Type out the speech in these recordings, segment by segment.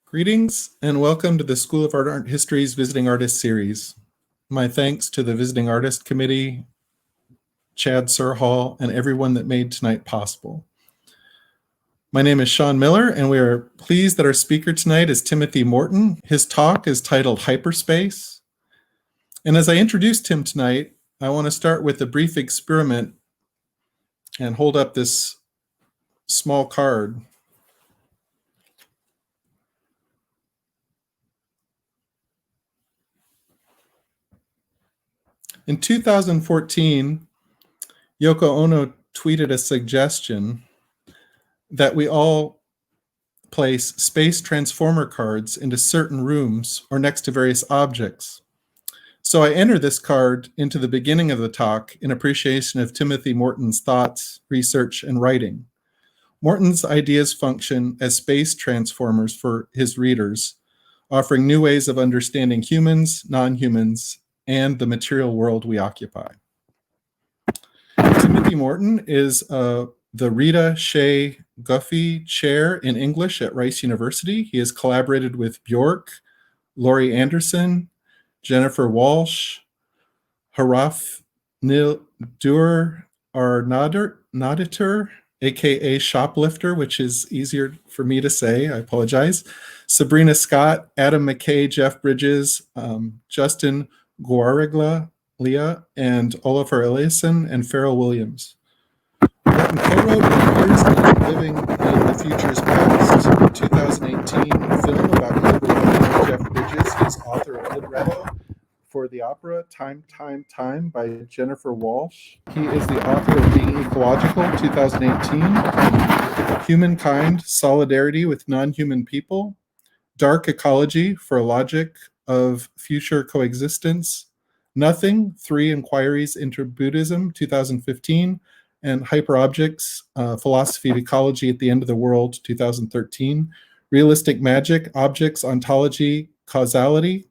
Greetings and welcome to the School of Art History's Visiting Artist Series. My thanks to the Visiting Artist Committee, Chad Surhall, and everyone that made tonight possible. My name is Sean Miller, and we are pleased that our speaker tonight is Timothy Morton. His talk is titled Hyperspace. And as I introduced him tonight, I want to start with a brief experiment and hold up this small card. In 2014, Yoko Ono tweeted a suggestion that we all place space transformer cards into certain rooms or next to various objects. So I entered this card into the beginning of the talk in appreciation of Timothy Morton's thoughts, research, and writing. Morton's ideas function as space transformers for his readers, offering new ways of understanding humans, non-humans, and the material world we occupy. Timothy Morton is the Rita Shea Guffey Chair in English at Rice University. He has collaborated with Bjork, Laurie Anderson, Jennifer Walsh, Haraf Dur Naditur, aka Shoplifter, which is easier for me to say, I apologize, Sabrina Scott, Adam McKay, Jeff Bridges, Justin Guarigla, Leah, and Oliver Eliasson and Farrell Williams. Morton co-wrote Years Living in the Future's Past, a 2018 film about collaborating with Jeff Bridges, who's author of libretto for the opera Time, Time, Time by Jennifer Walsh. He is the author of Being Ecological, 2018, Humankind, Solidarity with Non-Human People, Dark Ecology for a Logic of Future Coexistence, Nothing, 3 Inquiries into Buddhism, 2015, and Hyperobjects, Philosophy of Ecology at the End of the World, 2013, Realistic Magic, Objects, Ontology, Causality,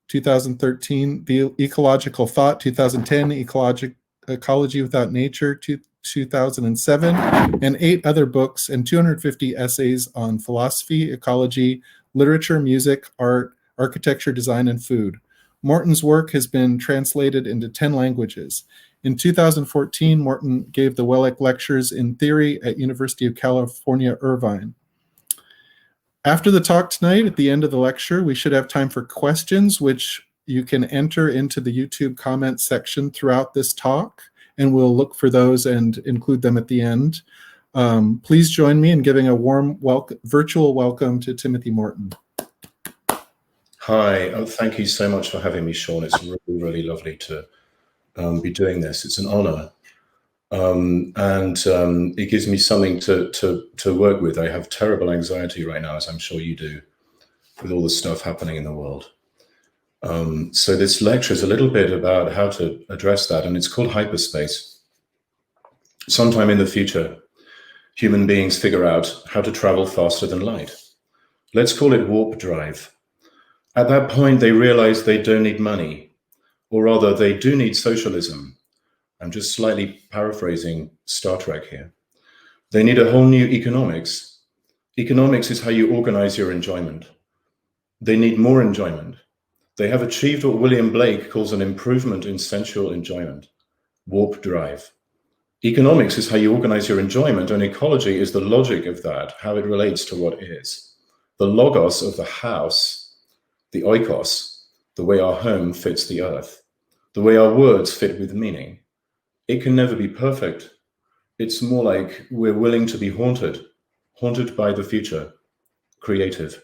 2013, The Ecological Thought, 2010, Ecology Without Nature, 2007, and 8 other books and 250 essays on philosophy, ecology, literature, music, art, architecture, design, and food. Morton's work has been translated into 10 languages. In 2014, Morton gave the Wellick Lectures in Theory at University of California, Irvine. After the talk tonight, at the end of the lecture, we should have time for questions, which you can enter into the YouTube comments section throughout this talk, and we'll look for those and include them at the end. Please join me in giving a warm virtual welcome to Timothy Morton. Hi, thank you so much for having me, Sean. It's really, really lovely to be doing this. It's an honor. It gives me something to work with. I have terrible anxiety right now, as I'm sure you do, with all the stuff happening in the world. So this lecture is a little bit about how to address that, and it's called Hyperspace. Sometime in the future, human beings figure out how to travel faster than light. Let's call it warp drive. At that point, they realize they don't need money, or rather, they do need socialism. I'm just slightly paraphrasing Star Trek here. They need a whole new economics. Economics is how you organize your enjoyment. They need more enjoyment. They have achieved what William Blake calls an improvement in sensual enjoyment, warp drive. Economics is how you organize your enjoyment, and ecology is the logic of that, how it relates to what is. The logos of the house, the oikos, the way our home fits the earth, the way our words fit with meaning. It can never be perfect. It's more like we're willing to be haunted by the future, creative.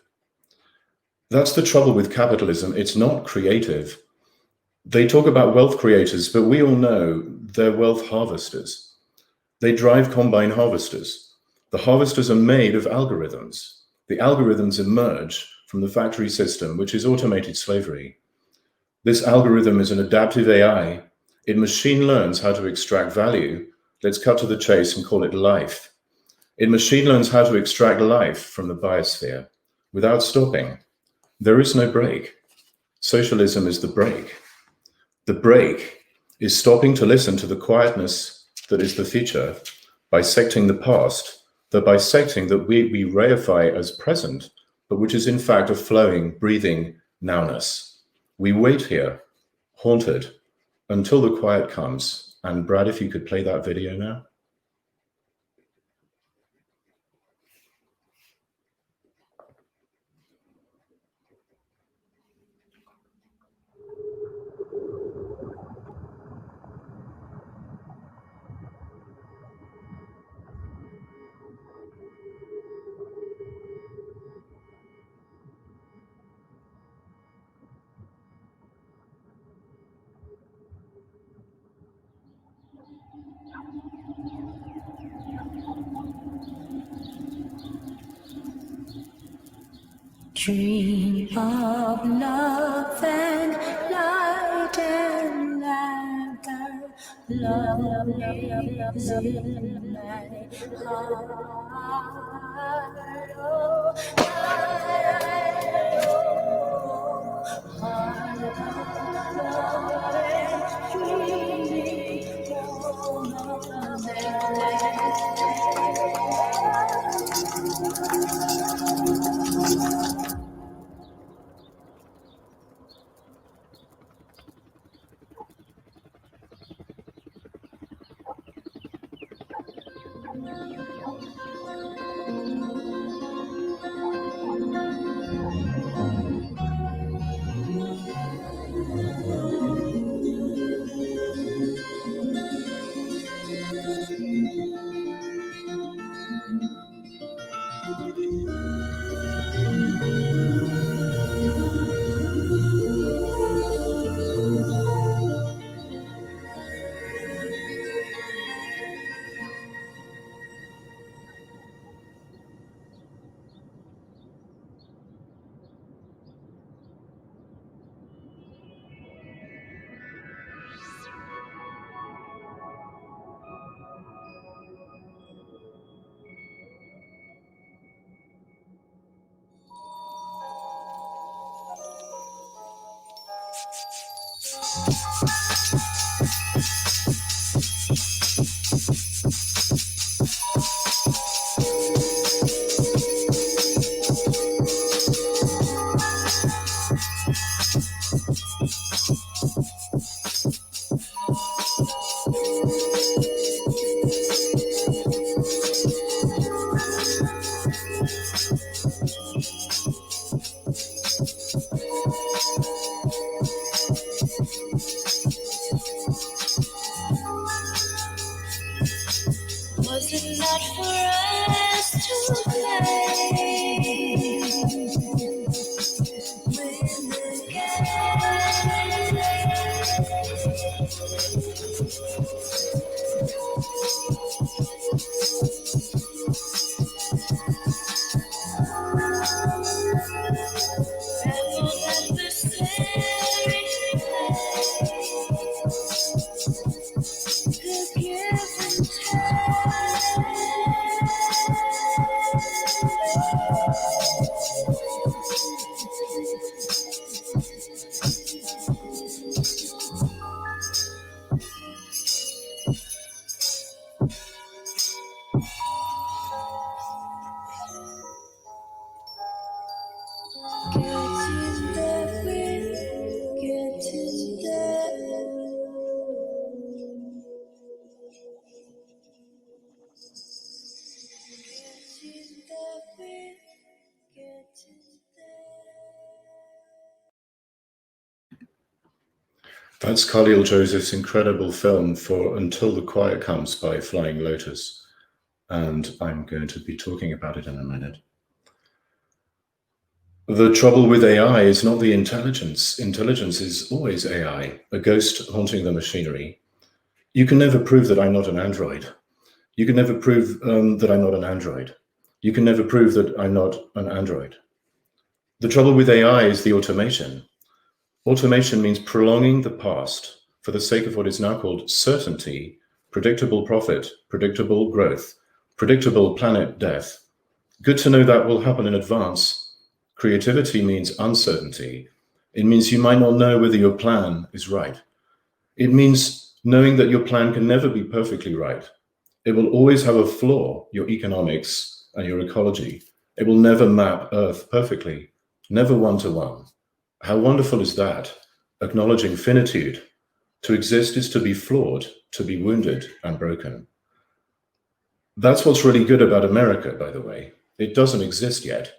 That's the trouble with capitalism. It's not creative. They talk about wealth creators, but we all know they're wealth harvesters. They drive combine harvesters. The harvesters are made of algorithms. The algorithms emerge from the factory system, which is automated slavery. This algorithm is an adaptive AI. It machine learns how to extract value. Let's cut to the chase and call it life. It machine learns how to extract life from the biosphere without stopping. There is no break. Socialism is the break. The break is stopping to listen to the quietness that is the future, bisecting the past, the bisecting that we reify as present but which is in fact a flowing, breathing nowness. We wait here, haunted, until the quiet comes. And Brad, if you could play that video now. Dream of love and light and laughter. Love lives in my heart. Oh, heart of love and dreaming of Was it not for us to play with the game? And was that the same to give and getting there, we're getting there. Getting there, we're getting there. That's Khalil Joseph's incredible film for Until the Quiet Comes by Flying Lotus. And I'm going to be talking about it in a minute. The trouble with AI is not the intelligence. Intelligence is always AI, a ghost haunting the machinery. You can never prove that I'm not an android. You can never prove that I'm not an android. You can never prove that I'm not an android. The trouble with AI is the automation. Automation means prolonging the past for the sake of what is now called certainty, predictable profit, predictable growth, predictable planet death. Good to know that will happen in advance. Creativity means uncertainty. It means you might not know whether your plan is right. It means knowing that your plan can never be perfectly right. It will always have a flaw, your economics and your ecology. It will never map Earth perfectly, never one-to-one. How wonderful is that? Acknowledging finitude. To exist is to be flawed, to be wounded and broken. That's what's really good about America, by the way. It doesn't exist yet.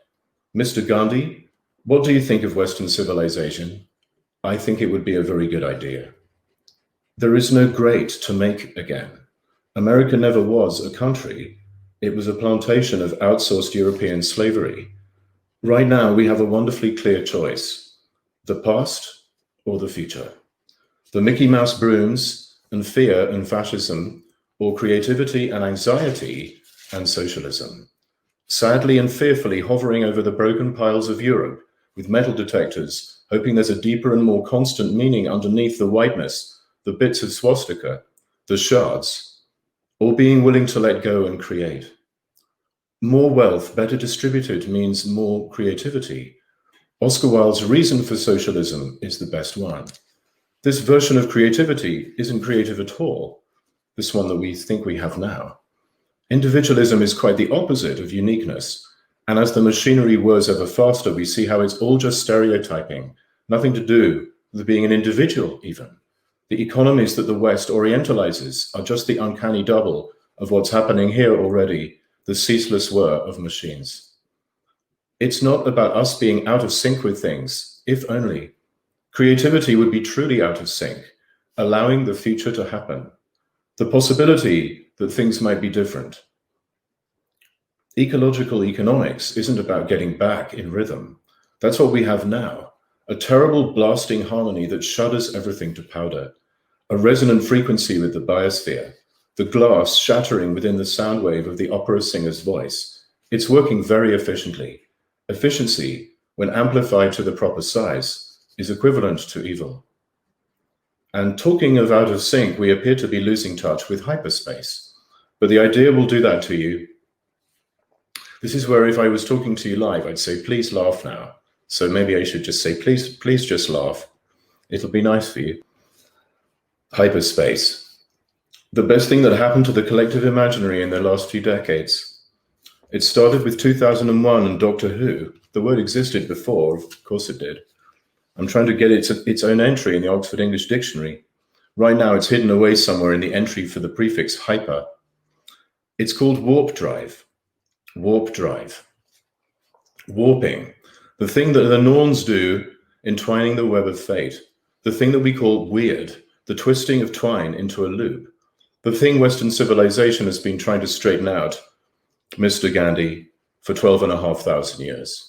Mr. Gandhi, what do you think of Western civilization? I think it would be a very good idea. There is no great to make again. America never was a country. It was a plantation of outsourced European slavery. Right now, we have a wonderfully clear choice: the past or the future. The Mickey Mouse brooms and fear and fascism, or creativity and anxiety and socialism. Sadly and fearfully hovering over the broken piles of Europe with metal detectors, hoping there's a deeper and more constant meaning underneath the whiteness, the bits of swastika, the shards, or being willing to let go and create. More wealth, better distributed, means more creativity. Oscar Wilde's reason for socialism is the best one. This version of creativity isn't creative at all, this one that we think we have now. Individualism is quite the opposite of uniqueness, and as the machinery whirs ever faster, we see how it's all just stereotyping, nothing to do with being an individual even. The economies that the West orientalizes are just the uncanny double of what's happening here already, the ceaseless whir of machines. It's not about us being out of sync with things, if only. Creativity would be truly out of sync, allowing the future to happen. The possibility that things might be different. Ecological economics isn't about getting back in rhythm. That's what we have now, a terrible blasting harmony that shudders everything to powder, a resonant frequency with the biosphere, the glass shattering within the sound wave of the opera singer's voice. It's working very efficiently. Efficiency, when amplified to the proper size, is equivalent to evil. And talking of out of sync, we appear to be losing touch with hyperspace. But the idea will do that to you. This is where if I was talking to you live, I'd say, please laugh now. So maybe I should just say, please just laugh. It'll be nice for you. Hyperspace. The best thing that happened to the collective imaginary in the last few decades. It started with 2001 and Doctor Who. The word existed before, of course it did. I'm trying to get its own entry in the Oxford English Dictionary. Right now it's hidden away somewhere in the entry for the prefix hyper. It's called warp drive. Warp drive. Warping. The thing that the Norns do, entwining the web of fate. The thing that we call weird. The twisting of twine into a loop. The thing Western civilization has been trying to straighten out, Mr. Gandhi, for 12,500 years.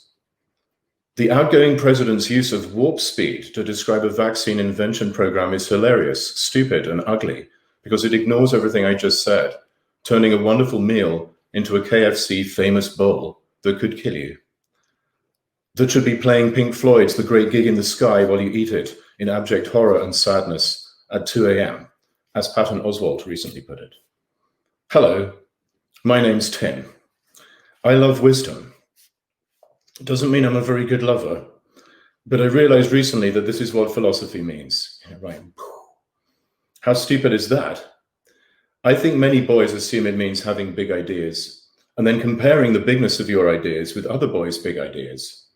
The outgoing president's use of warp speed to describe a vaccine invention program is hilarious, stupid, and ugly, because it ignores everything I just said, turning a wonderful meal into a KFC famous bowl that could kill you. That should be playing Pink Floyd's The Great Gig in the Sky while you eat it in abject horror and sadness at 2 a.m., as Patton Oswalt recently put it. Hello, my name's Tim. I love wisdom. Doesn't mean I'm a very good lover, but I realized recently that this is what philosophy means. Yeah, right. How stupid is that? I think many boys assume it means having big ideas and then comparing the bigness of your ideas with other boys' big ideas.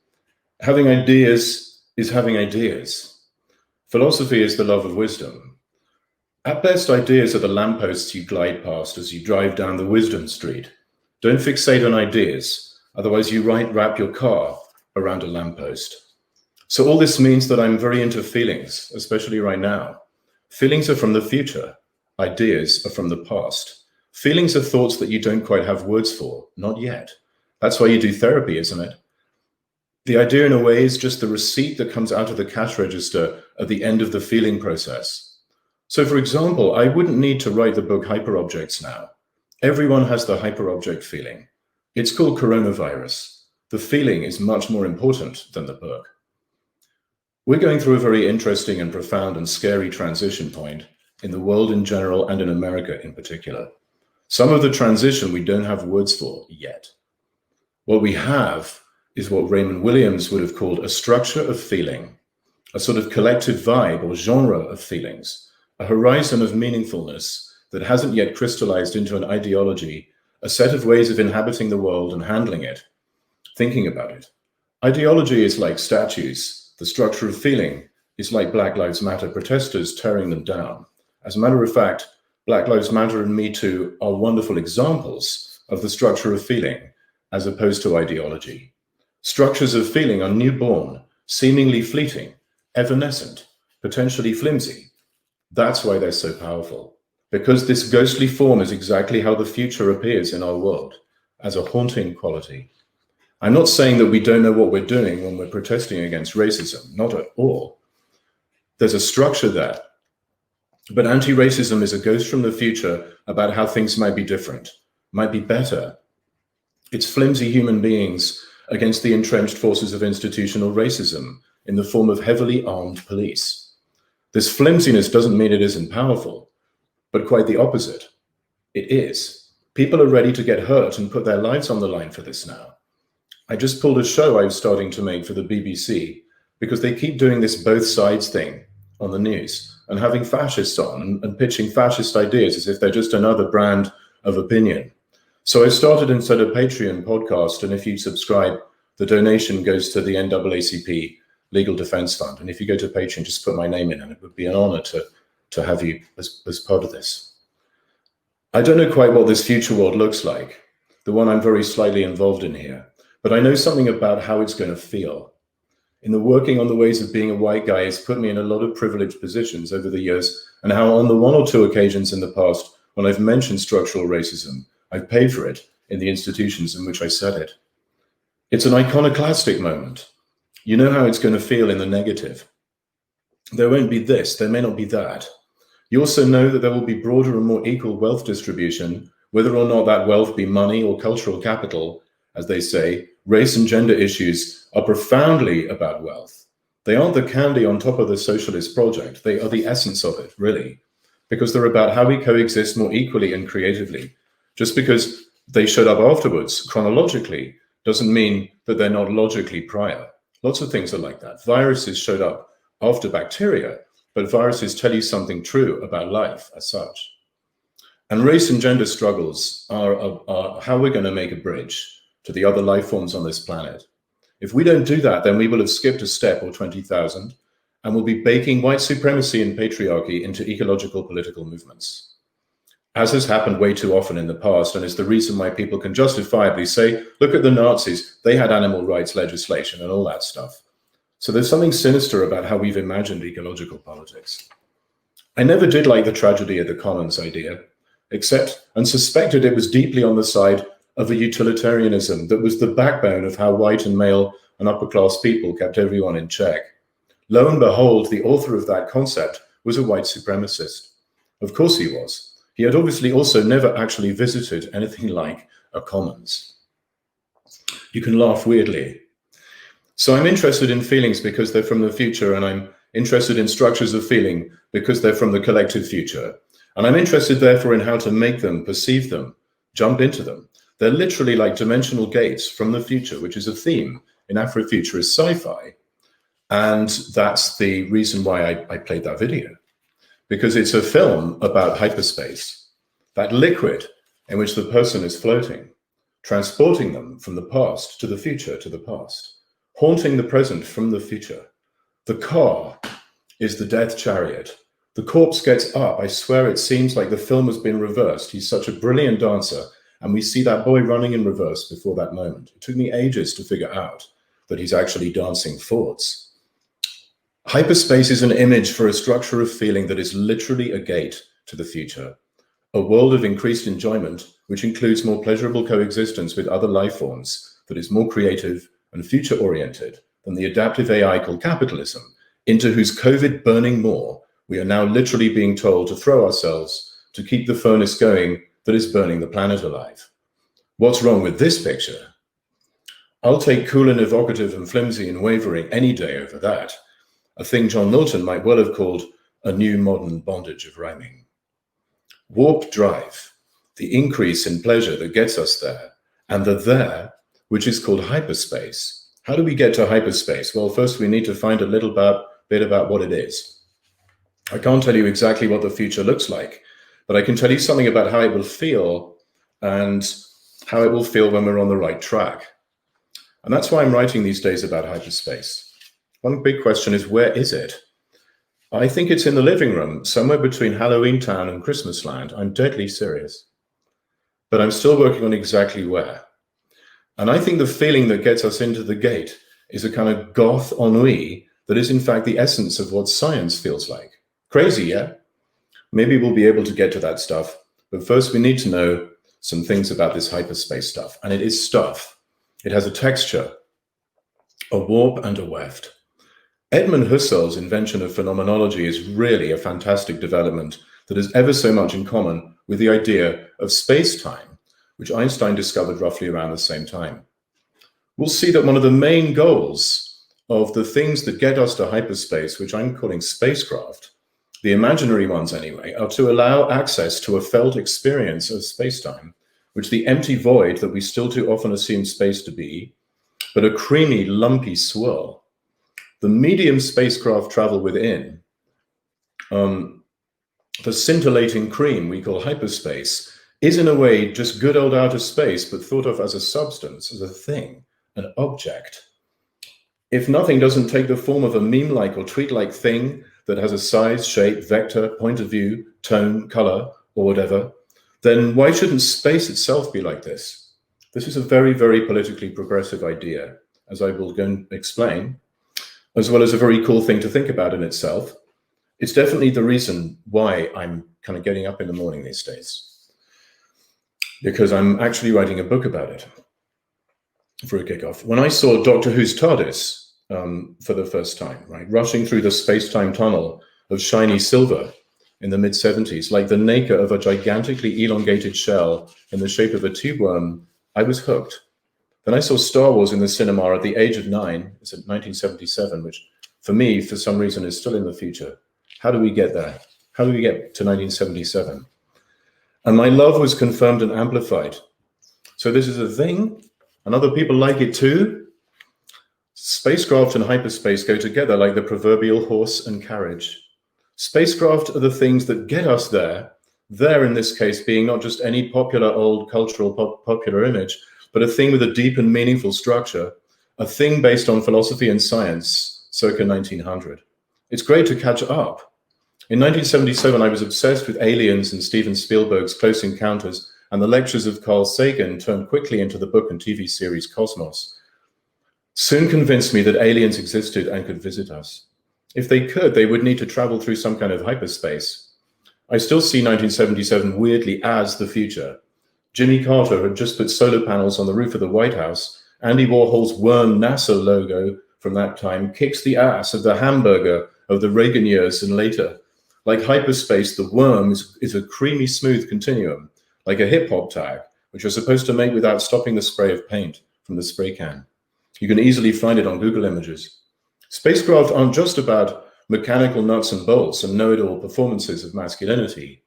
Having ideas is having ideas. Philosophy is the love of wisdom. At best, ideas are the lampposts you glide past as you drive down the wisdom street. Don't fixate on ideas. Otherwise, you wrap your car around a lamppost. So all this means that I'm very into feelings, especially right now. Feelings are from the future. Ideas are from the past. Feelings are thoughts that you don't quite have words for, not yet. That's why you do therapy, isn't it? The idea, in a way, is just the receipt that comes out of the cash register at the end of the feeling process. So, for example, I wouldn't need to write the book Hyperobjects now. Everyone has the hyperobject feeling. It's called coronavirus. The feeling is much more important than the book. We're going through a very interesting and profound and scary transition point in the world in general and in America in particular. Some of the transition we don't have words for yet. What we have is what Raymond Williams would have called a structure of feeling, a sort of collective vibe or genre of feelings, a horizon of meaningfulness that hasn't yet crystallized into an ideology, a set of ways of inhabiting the world and handling it. thinking about it. Ideology is like statues. The structure of feeling is like Black Lives Matter protesters tearing them down. As a matter of fact, Black Lives Matter and Me Too are wonderful examples of the structure of feeling as opposed to ideology. Structures of feeling are newborn, seemingly fleeting, evanescent, potentially flimsy. That's why they're so powerful, because this ghostly form is exactly how the future appears in our world, as a haunting quality. I'm not saying that we don't know what we're doing when we're protesting against racism, not at all. There's a structure there, but anti-racism is a ghost from the future about how things might be different, might be better. It's flimsy human beings against the entrenched forces of institutional racism in the form of heavily armed police. This flimsiness doesn't mean it isn't powerful, but quite the opposite. It is. People are ready to get hurt and put their lives on the line for this now. I just pulled a show I was starting to make for the BBC because they keep doing this both sides thing on the news and having fascists on and pitching fascist ideas as if they're just another brand of opinion. So I started instead a Patreon podcast, and if you subscribe, the donation goes to the NAACP Legal Defense Fund. And if you go to Patreon, just put my name in, and it would be an honor to have you as part of this. I don't know quite what this future world looks like, the one I'm very slightly involved in here, but I know something about how it's going to feel. In the working on the ways of being a white guy has put me in a lot of privileged positions over the years, and how on the one or two occasions in the past, when I've mentioned structural racism, I've paid for it in the institutions in which I said it. It's an iconoclastic moment. You know how it's going to feel in the negative. There won't be this, there may not be that. You also know that there will be broader and more equal wealth distribution, whether or not that wealth be money or cultural capital. As they say, race and gender issues are profoundly about wealth. They aren't the candy on top of the socialist project. They are the essence of it, really, because they're about how we coexist more equally and creatively. Just because they showed up afterwards, chronologically, doesn't mean that they're not logically prior. Lots of things are like that. Viruses showed up after bacteria, but viruses tell you something true about life as such. And race and gender struggles are how we're going to make a bridge to the other life forms on this planet. If we don't do that, then we will have skipped a step or 20,000, and we'll be baking white supremacy and patriarchy into ecological political movements. As has happened way too often in the past, and is the reason why people can justifiably say, look at the Nazis, they had animal rights legislation and all that stuff. So there's something sinister about how we've imagined ecological politics. I never did like the tragedy of the commons idea, except and suspected it was deeply on the side of a utilitarianism that was the backbone of how white and male and upper class people kept everyone in check. Lo and behold, the author of that concept was a white supremacist. Of course he was. He had obviously also never actually visited anything like a commons. You can laugh weirdly. So I'm interested in feelings because they're from the future, and I'm interested in structures of feeling because they're from the collective future. And I'm interested, therefore, in how to make them, perceive them, jump into them. They're literally like dimensional gates from the future, which is a theme in Afrofuturist sci-fi. And that's the reason why I played that video. Because it's a film about hyperspace, that liquid in which the person is floating, transporting them from the past to the future to the past, haunting the present from the future. The car is the death chariot. The corpse gets up. I swear it seems like the film has been reversed. He's such a brilliant dancer, and we see that boy running in reverse before that moment. It took me ages to figure out that he's actually dancing forwards. Hyperspace is an image for a structure of feeling that is literally a gate to the future, a world of increased enjoyment, which includes more pleasurable coexistence with other life forms, that is more creative and future-oriented than the adaptive AI called capitalism, into whose COVID burning maw we are now literally being told to throw ourselves to keep the furnace going that is burning the planet alive. What's wrong with this picture? I'll take cool and evocative and flimsy and wavering any day over that. A thing John Milton might well have called a new modern bondage of rhyming. Warp drive, the increase in pleasure that gets us there, and the there, which is called hyperspace. How do we get to hyperspace? Well, first we need to find a little bit about what it is. I can't tell you exactly what the future looks like, but I can tell you something about how it will feel and how it will feel when we're on the right track. And that's why I'm writing these days about hyperspace. One big question is, where is it? I think it's in the living room, somewhere between Halloween Town and Christmas Land. I'm deadly serious. But I'm still working on exactly where. And I think the feeling that gets us into the gate is a kind of goth ennui that is in fact the essence of what science feels like. Crazy, yeah? Maybe we'll be able to get to that stuff. But first we need to know some things about this hyperspace stuff. And it is stuff. It has a texture, a warp and a weft. Edmund Husserl's invention of phenomenology is really a fantastic development that has ever so much in common with the idea of space-time, which Einstein discovered roughly around the same time. We'll see that one of the main goals of the things that get us to hyperspace, which I'm calling spacecraft, the imaginary ones anyway, are to allow access to a felt experience of space-time, which the empty void that we still too often assume space to be, but a creamy, lumpy swirl. The medium spacecraft travel within, the scintillating cream we call hyperspace, is in a way just good old outer space, but thought of as a substance, as a thing, an object. If nothing doesn't take the form of a meme-like or tweet-like thing that has a size, shape, vector, point of view, tone, color, or whatever, then why shouldn't space itself be like this? This is a very, very politically progressive idea, as I will go and explain, as well as a very cool thing to think about in itself. It's definitely the reason why I'm kind of getting up in the morning these days, because I'm actually writing a book about it for a kickoff. When I saw Doctor Who's TARDIS for the first time, right, rushing through the space-time tunnel of shiny silver in the mid-70s, like the nacre of a gigantically elongated shell in the shape of a tube worm, I was hooked. Then I saw Star Wars in the cinema at the age of 9. It's at 1977, which for me, for some reason, is still in the future. How do we get there? How do we get to 1977? And my love was confirmed and amplified. So this is a thing, and other people like it too. Spacecraft and hyperspace go together like the proverbial horse and carriage. Spacecraft are the things that get us there. There, in this case, being not just any popular old cultural popular image, but a thing with a deep and meaningful structure, a thing based on philosophy and science, circa 1900. It's great to catch up. In 1977, I was obsessed with aliens and Steven Spielberg's Close Encounters, and the lectures of Carl Sagan turned quickly into the book and TV series Cosmos. Soon convinced me that aliens existed and could visit us. If they could, they would need to travel through some kind of hyperspace. I still see 1977 weirdly as the future. Jimmy Carter had just put solar panels on the roof of the White House. Andy Warhol's worm NASA logo from that time kicks the ass of the hamburger of the Reagan years and later. Like hyperspace, the worm is a creamy smooth continuum, like a hip-hop tag, which you're supposed to make without stopping the spray of paint from the spray can. You can easily find it on Google Images. Spacecraft aren't just about mechanical nuts and bolts and know-it-all performances of masculinity.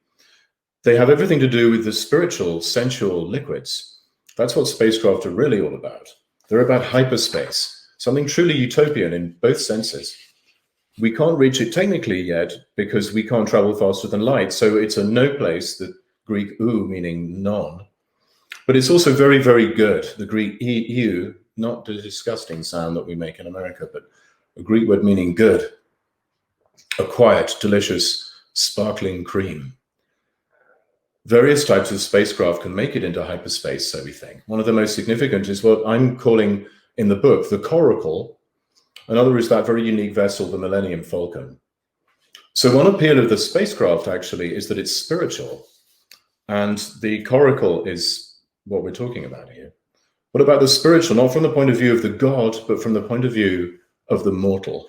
They have everything to do with the spiritual, sensual liquids. That's what spacecraft are really all about. They're about hyperspace, something truly utopian in both senses. We can't reach it technically yet because we can't travel faster than light, so it's a no place, the Greek ou meaning non. But it's also very, very good, the Greek eu, not the disgusting sound that we make in America, but a Greek word meaning good, a quiet, delicious, sparkling cream. Various types of spacecraft can make it into hyperspace, so we think. One of the most significant is what I'm calling in the book the coracle. Another is that very unique vessel, the Millennium Falcon. So one appeal of the spacecraft actually is that it's spiritual, and the coracle is what we're talking about here. What about the spiritual? Not from the point of view of the god, but from the point of view of the mortal.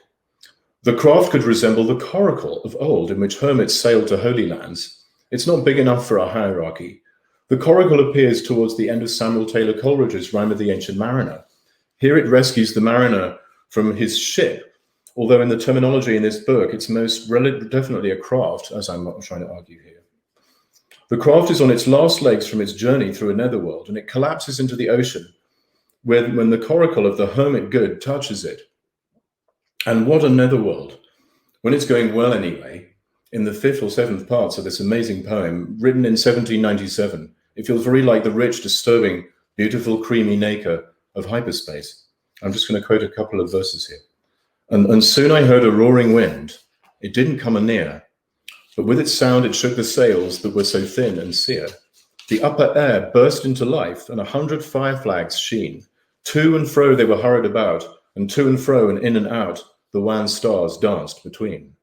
The craft could resemble the coracle of old, in which hermits sailed to holy lands. It's not big enough for a hierarchy. The coracle appears towards the end of Samuel Taylor Coleridge's Rime of the Ancient Mariner. Here it rescues the mariner from his ship, although in the terminology in this book, it's most definitely a craft, as I'm not trying to argue here. The craft is on its last legs from its journey through a netherworld, and it collapses into the ocean when the coracle of the hermit good touches it. And what a netherworld. When it's going well anyway, in the 5th or 7th parts of this amazing poem, written in 1797, it feels very like the rich, disturbing, beautiful, creamy nacre of hyperspace. I'm just going to quote a couple of verses here. And soon I heard a roaring wind. It didn't come anear, but with its sound it shook the sails that were so thin and sere. The upper air burst into life, and 100 fire flags sheen. To and fro they were hurried about, and to and fro and in and out the wan stars danced between.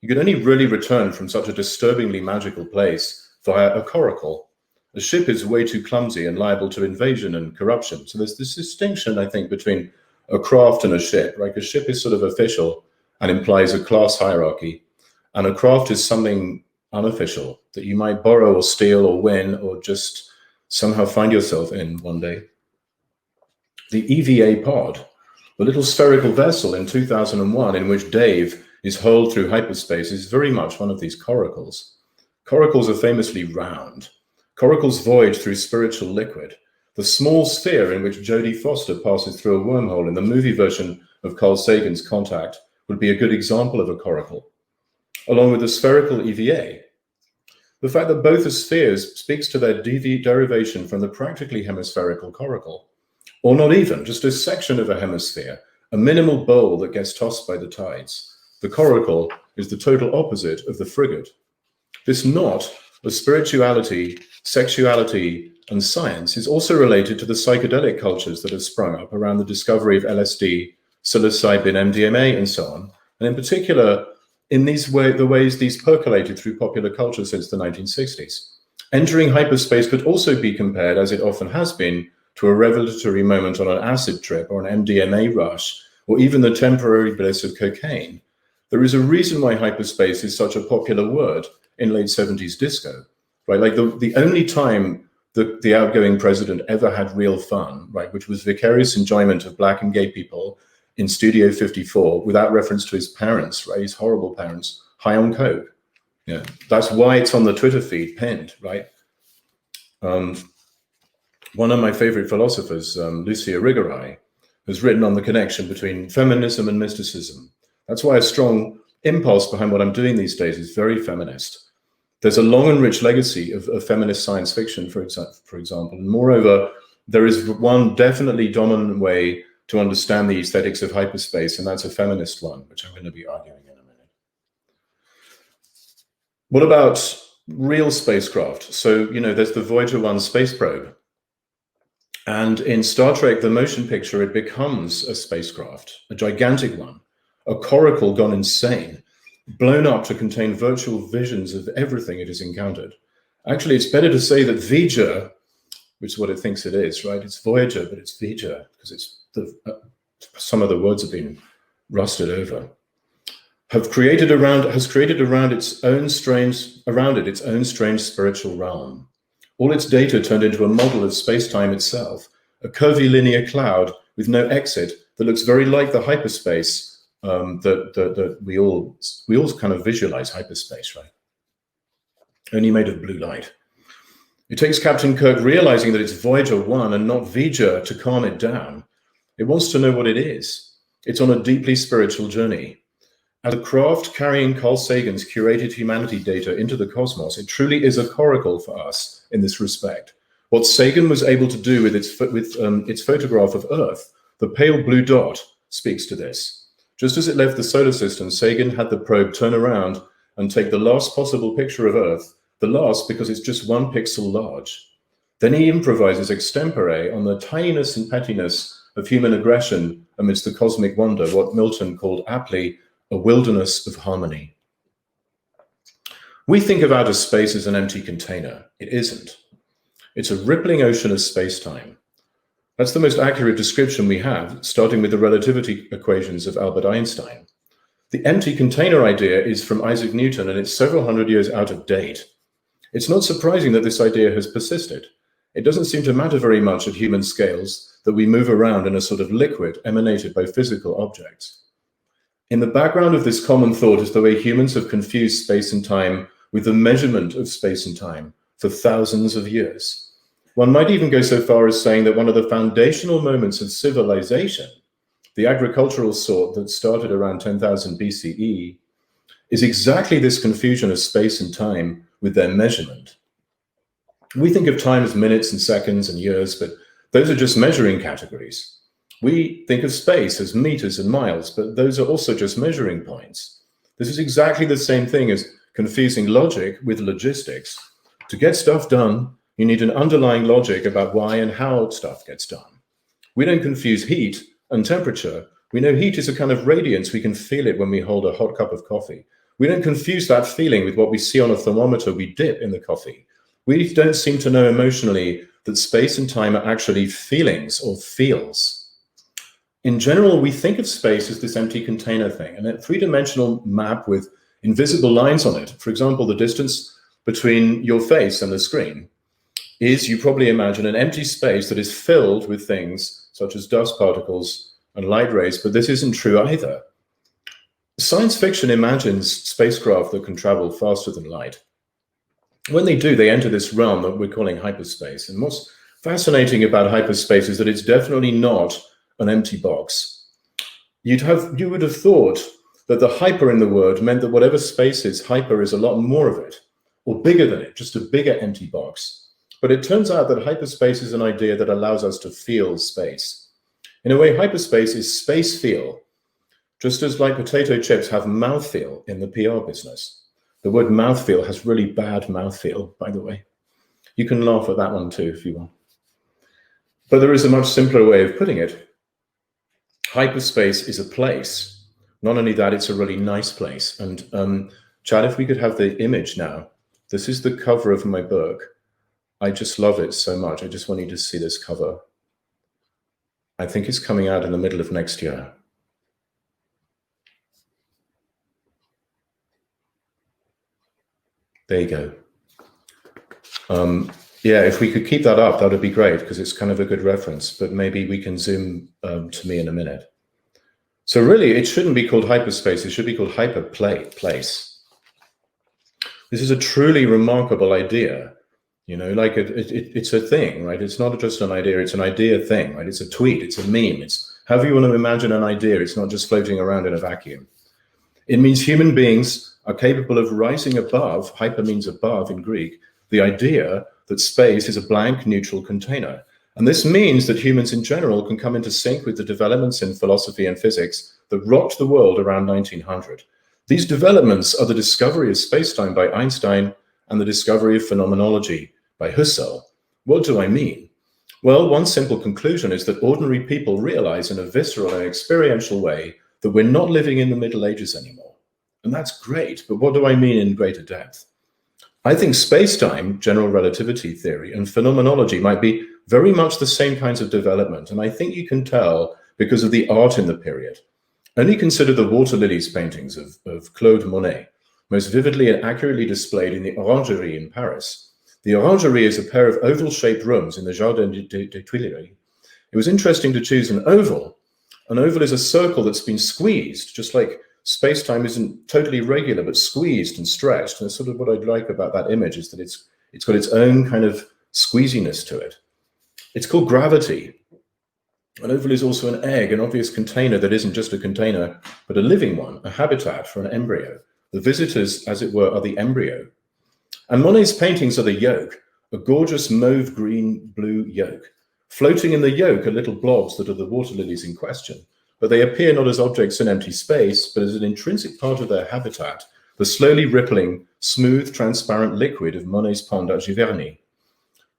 You could only really return from such a disturbingly magical place via a coracle. A ship is way too clumsy and liable to invasion and corruption. So there's this distinction, I think, between a craft and a ship, right? A ship is sort of official and implies a class hierarchy, and a craft is something unofficial that you might borrow or steal or win or just somehow find yourself in one day. The EVA pod, the little spherical vessel in 2001 in which Dave is hurled through hyperspace, is very much one of these coracles. Coracles are famously round. Coracles voyage through spiritual liquid. The small sphere in which Jodie Foster passes through a wormhole in the movie version of Carl Sagan's Contact would be a good example of a coracle, along with the spherical EVA. The fact that both are spheres speaks to their derivation from the practically hemispherical coracle, or not even, just a section of a hemisphere, a minimal bowl that gets tossed by the tides. The coracle is the total opposite of the frigate. This knot of spirituality, sexuality, and science is also related to the psychedelic cultures that have sprung up around the discovery of LSD, psilocybin, MDMA, and so on, and in particular, in the ways these percolated through popular culture since the 1960s. Entering hyperspace could also be compared, as it often has been, to a revelatory moment on an acid trip or an MDMA rush, or even the temporary bliss of cocaine. There is a reason why hyperspace is such a popular word in late 70s disco, right? Like the only time the outgoing president ever had real fun, right, which was vicarious enjoyment of black and gay people in Studio 54 without reference to his parents, right, his horrible parents, high on coke. Yeah, that's why it's on the Twitter feed pinned, right? One of my favorite philosophers, Lucia Irigaray, has written on the connection between feminism and mysticism. That's why a strong impulse behind what I'm doing these days is very feminist. There's a long and rich legacy of feminist science fiction, for example. And moreover, there is one definitely dominant way to understand the aesthetics of hyperspace, and that's a feminist one, which I'm going to be arguing in a minute. What about real spacecraft? So, you know, there's the Voyager 1 space probe. And in Star Trek, the motion picture, it becomes a spacecraft, a gigantic one, a coracle gone insane, blown up to contain virtual visions of everything it has encountered. Actually, it's better to say that V'ger, which is what it thinks it is, right? It's Voyager, but it's V'ger, because it's some of the words have been rusted over. Has created around its own strange spiritual realm. All its data turned into a model of space-time itself, a curvilinear cloud with no exit that looks very like the hyperspace that we all kind of visualize hyperspace, right? Only made of blue light. It takes Captain Kirk realizing that it's Voyager 1 and not V'ger to calm it down. It wants to know what it is. It's on a deeply spiritual journey. As a craft carrying Carl Sagan's curated humanity data into the cosmos, it truly is a coracle for us in this respect. What Sagan was able to do with its photograph of Earth, the pale blue dot, speaks to this. Just as it left the solar system, Sagan had the probe turn around and take the last possible picture of Earth, the last because it's just 1 pixel large. Then he improvises extempore on the tininess and pettiness of human aggression amidst the cosmic wonder, what Milton called aptly a wilderness of harmony. We think of outer space as an empty container. It isn't. It's a rippling ocean of space-time. That's the most accurate description we have, starting with the relativity equations of Albert Einstein. The empty container idea is from Isaac Newton, and it's several hundred years out of date. It's not surprising that this idea has persisted. It doesn't seem to matter very much at human scales that we move around in a sort of liquid emanated by physical objects. In the background of this common thought is the way humans have confused space and time with the measurement of space and time for thousands of years. One might even go so far as saying that one of the foundational moments of civilization, the agricultural sort that started around 10,000 BCE, is exactly this confusion of space and time with their measurement. We think of time as minutes and seconds and years, but those are just measuring categories. We think of space as meters and miles, but those are also just measuring points. This is exactly the same thing as confusing logic with logistics. To get stuff done, you need an underlying logic about why and how stuff gets done. We don't confuse heat and temperature. We know heat is a kind of radiance. We can feel it when we hold a hot cup of coffee. We don't confuse that feeling with what we see on a thermometer we dip in the coffee. We don't seem to know emotionally that space and time are actually feelings or feels. In general, we think of space as this empty container thing, and a three-dimensional map with invisible lines on it. For example, the distance between your face and the screen is, you probably imagine, an empty space that is filled with things such as dust particles and light rays, but this isn't true either. Science fiction imagines spacecraft that can travel faster than light. When they do, they enter this realm that we're calling hyperspace. And what's fascinating about hyperspace is that it's definitely not an empty box. You would have thought that the hyper in the word meant that whatever space is, hyper is a lot more of it, or bigger than it, just a bigger empty box. But it turns out that hyperspace is an idea that allows us to feel space. In a way, hyperspace is space feel, just as like potato chips have mouthfeel in the PR business. The word mouthfeel has really bad mouthfeel, by the way. You can laugh at that one too if you want. But there is a much simpler way of putting it. Hyperspace is a place. Not only that, it's a really nice place. And Chad, if we could have the image now. This is the cover of my book. I just love it so much. I just want you to see this cover. I think it's coming out in the middle of next year. There you go. Yeah, if we could keep that up, that would be great, because it's kind of a good reference, but maybe we can zoom to me in a minute. So really, it shouldn't be called hyperspace. It should be called hyperplace. This is a truly remarkable idea. You know, like it's a thing, right? It's not just an idea, it's an idea thing, right? It's a tweet, it's a meme. It's however you want to imagine an idea. It's not just floating around in a vacuum. It means human beings are capable of rising above, hyper means above in Greek, the idea that space is a blank, neutral container. And this means that humans in general can come into sync with the developments in philosophy and physics that rocked the world around 1900. These developments are the discovery of space-time by Einstein and the discovery of phenomenology by Husserl. What do I mean? Well, one simple conclusion is that ordinary people realize in a visceral and experiential way that we're not living in the Middle Ages anymore. And that's great, but what do I mean in greater depth? I think space-time, general relativity theory, and phenomenology might be very much the same kinds of development, and I think you can tell because of the art in the period. Only consider the water lilies paintings of Claude Monet, most vividly and accurately displayed in the Orangerie in Paris. The Orangerie is a pair of oval-shaped rooms in the Jardin des Tuileries. It was interesting to choose an oval. An oval is a circle that's been squeezed, just like space-time isn't totally regular, but squeezed and stretched. And that's sort of what I like about that image, is that it's got its own kind of squeeziness to it. It's called gravity. An oval is also an egg, an obvious container that isn't just a container, but a living one, a habitat for an embryo. The visitors, as it were, are the embryo. And Monet's paintings are the yolk, a gorgeous mauve green blue yolk. Floating in the yolk are little blobs that are the water lilies in question, but they appear not as objects in empty space, but as an intrinsic part of their habitat, the slowly rippling, smooth, transparent liquid of Monet's pond at Giverny.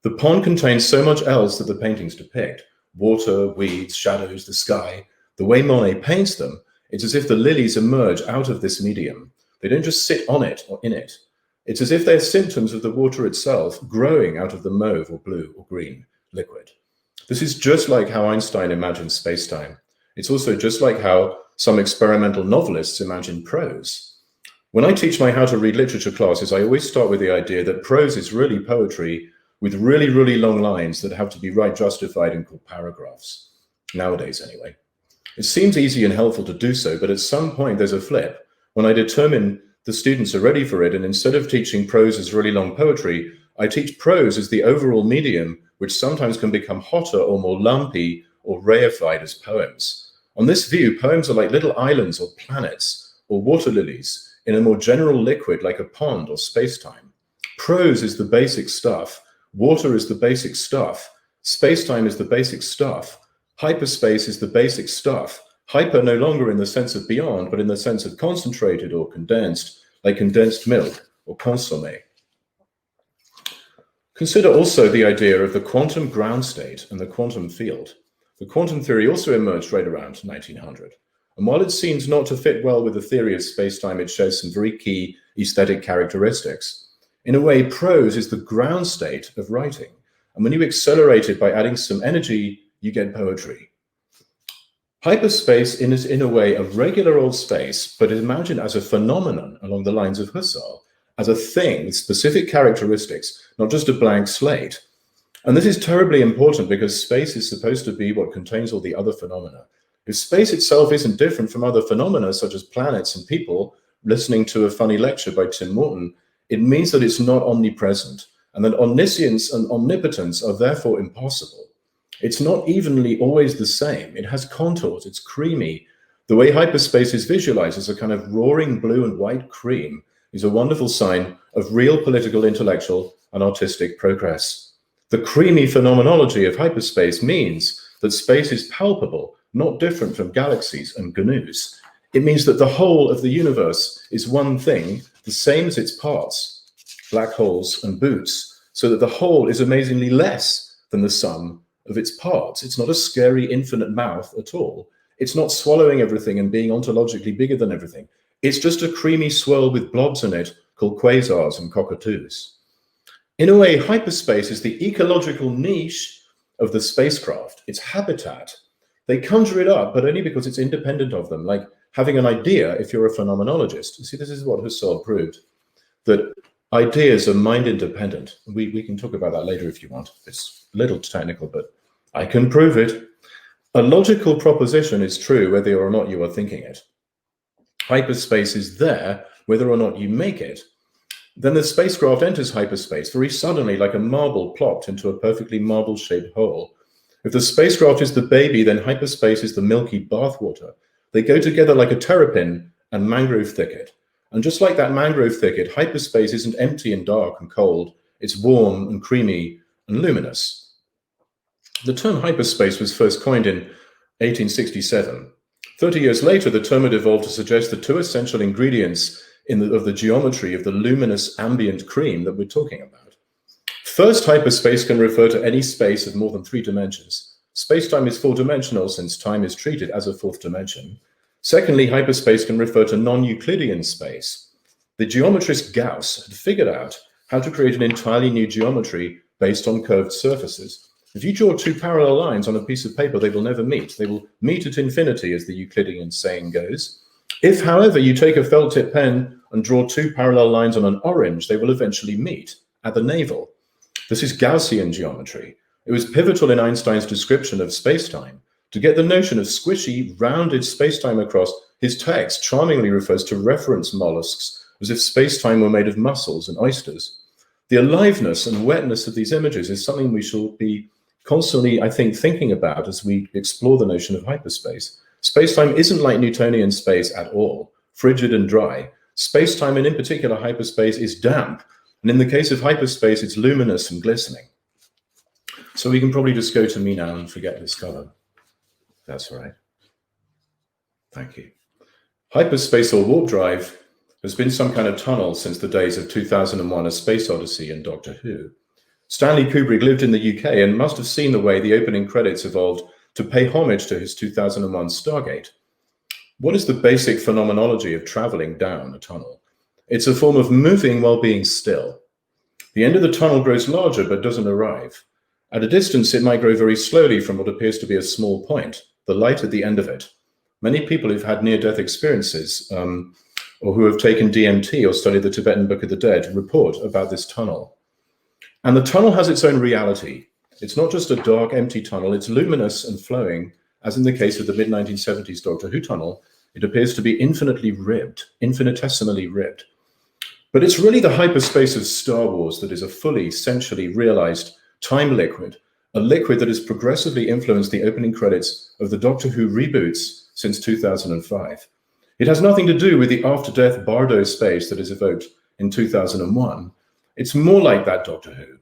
The pond contains so much else that the paintings depict: water, weeds, shadows, the sky. The way Monet paints them, it's as if the lilies emerge out of this medium. They don't just sit on it or in it. It's as if they're symptoms of the water itself growing out of the mauve or blue or green liquid. This is just like how Einstein imagined space-time. It's also just like how some experimental novelists imagine prose. When I teach my how to read literature classes, I always start with the idea that prose is really poetry with really, really long lines that have to be right justified and called paragraphs. Nowadays, anyway. It seems easy and helpful to do so, but at some point there's a flip. When I determine the students are ready for it, and instead of teaching prose as really long poetry, I teach prose as the overall medium, which sometimes can become hotter or more lumpy or reified as poems. On this view, poems are like little islands or planets or water lilies in a more general liquid like a pond or space-time. Prose is the basic stuff. Water is the basic stuff. Space-time is the basic stuff. Hyperspace is the basic stuff. Hyper no longer in the sense of beyond, but in the sense of concentrated or condensed, like condensed milk or consommé. Consider also the idea of the quantum ground state and the quantum field. The quantum theory also emerged right around 1900. And while it seems not to fit well with the theory of space-time, it shows some very key aesthetic characteristics. In a way, prose is the ground state of writing. And when you accelerate it by adding some energy, you get poetry. Hyperspace is in a way a regular old space, but imagined as a phenomenon along the lines of Husserl, as a thing with specific characteristics, not just a blank slate. And this is terribly important because space is supposed to be what contains all the other phenomena. If space itself isn't different from other phenomena, such as planets and people, listening to a funny lecture by Tim Morton, it means that it's not omnipresent, and that omniscience and omnipotence are therefore impossible. It's not evenly always the same. It has contours, it's creamy. The way hyperspace is visualized as a kind of roaring blue and white cream is a wonderful sign of real political, intellectual, and artistic progress. The creamy phenomenology of hyperspace means that space is palpable, not different from galaxies and GNUs. It means that the whole of the universe is one thing, the same as its parts, black holes and boots, so that the whole is amazingly less than the sum of its parts. It's not a scary infinite mouth at all. It's not swallowing everything and being ontologically bigger than everything. It's just a creamy swirl with blobs in it called quasars and cockatoos. In a way, hyperspace is the ecological niche of the spacecraft, its habitat. They conjure it up, but only because it's independent of them, like having an idea if you're a phenomenologist. You see, this is what Husserl proved, that ideas are mind independent. We can talk about that later if you want. It's a little technical, but I can prove it. A logical proposition is true whether or not you are thinking it. Hyperspace is there whether or not you make it. Then the spacecraft enters hyperspace very suddenly, like a marble plopped into a perfectly marble-shaped hole. If the spacecraft is the baby, then hyperspace is the milky bathwater. They go together like a terrapin and mangrove thicket. And just like that mangrove thicket, hyperspace isn't empty and dark and cold. It's warm and creamy and luminous. The term hyperspace was first coined in 1867. 30 years later, the term had evolved to suggest the two essential ingredients of the geometry of the luminous ambient cream that we're talking about. First, hyperspace can refer to any space of more than 3 dimensions. Space-time is 4-dimensional since time is treated as a 4th dimension. Secondly, hyperspace can refer to non-Euclidean space. The geometrist Gauss had figured out how to create an entirely new geometry based on curved surfaces. If you draw 2 parallel lines on a piece of paper, they will never meet. They will meet at infinity, as the Euclidean saying goes. If, however, you take a felt tip pen and draw 2 parallel lines on an orange, they will eventually meet at the navel. This is Gaussian geometry. It was pivotal in Einstein's description of space-time. To get the notion of squishy, rounded space-time across, his text charmingly refers to reference mollusks as if space-time were made of mussels and oysters. The aliveness and wetness of these images is something we shall be constantly, I think, thinking about as we explore the notion of hyperspace. Space-time isn't like Newtonian space at all, frigid and dry. Space-time, and in particular hyperspace, is damp. And in the case of hyperspace, it's luminous and glistening. So we can probably just go to me now and forget this color. That's right. Thank you. Hyperspace or warp drive has been some kind of tunnel since the days of 2001: A Space Odyssey and Doctor Who. Stanley Kubrick lived in the UK and must have seen the way the opening credits evolved to pay homage to his 2001 Stargate. What is the basic phenomenology of traveling down a tunnel? It's a form of moving while being still. The end of the tunnel grows larger but doesn't arrive. At a distance, it might grow very slowly from what appears to be a small point, the light at the end of it. Many people who've had near-death experiences or who have taken DMT or studied the Tibetan Book of the Dead report about this tunnel. And the tunnel has its own reality. It's not just a dark, empty tunnel, it's luminous and flowing. As in the case of the mid-1970s Doctor Who tunnel, it appears to be infinitely ribbed, infinitesimally ribbed. But it's really the hyperspace of Star Wars that is a fully, sensually realized time liquid, a liquid that has progressively influenced the opening credits of the Doctor Who reboots since 2005. It has nothing to do with the after-death Bardo space that is evoked in 2001. It's more like that Doctor Who.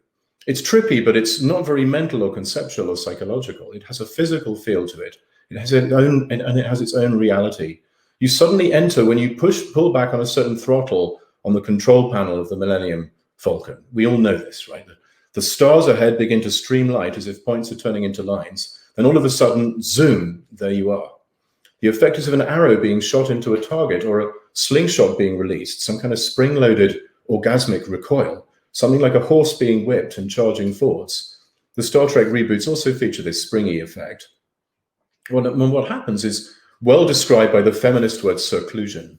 It's trippy, but it's not very mental or conceptual or psychological. It has a physical feel to it. It has its own, and it has its own reality. You suddenly enter when you pull back on a certain throttle on the control panel of the Millennium Falcon. We all know this, right? The stars ahead begin to stream light as if points are turning into lines. Then all of a sudden, zoom, there you are. The effect is of an arrow being shot into a target or a slingshot being released, some kind of spring-loaded orgasmic recoil, something like a horse being whipped and charging forwards. The Star Trek reboots also feature this springy effect. What happens is well described by the feminist word seclusion.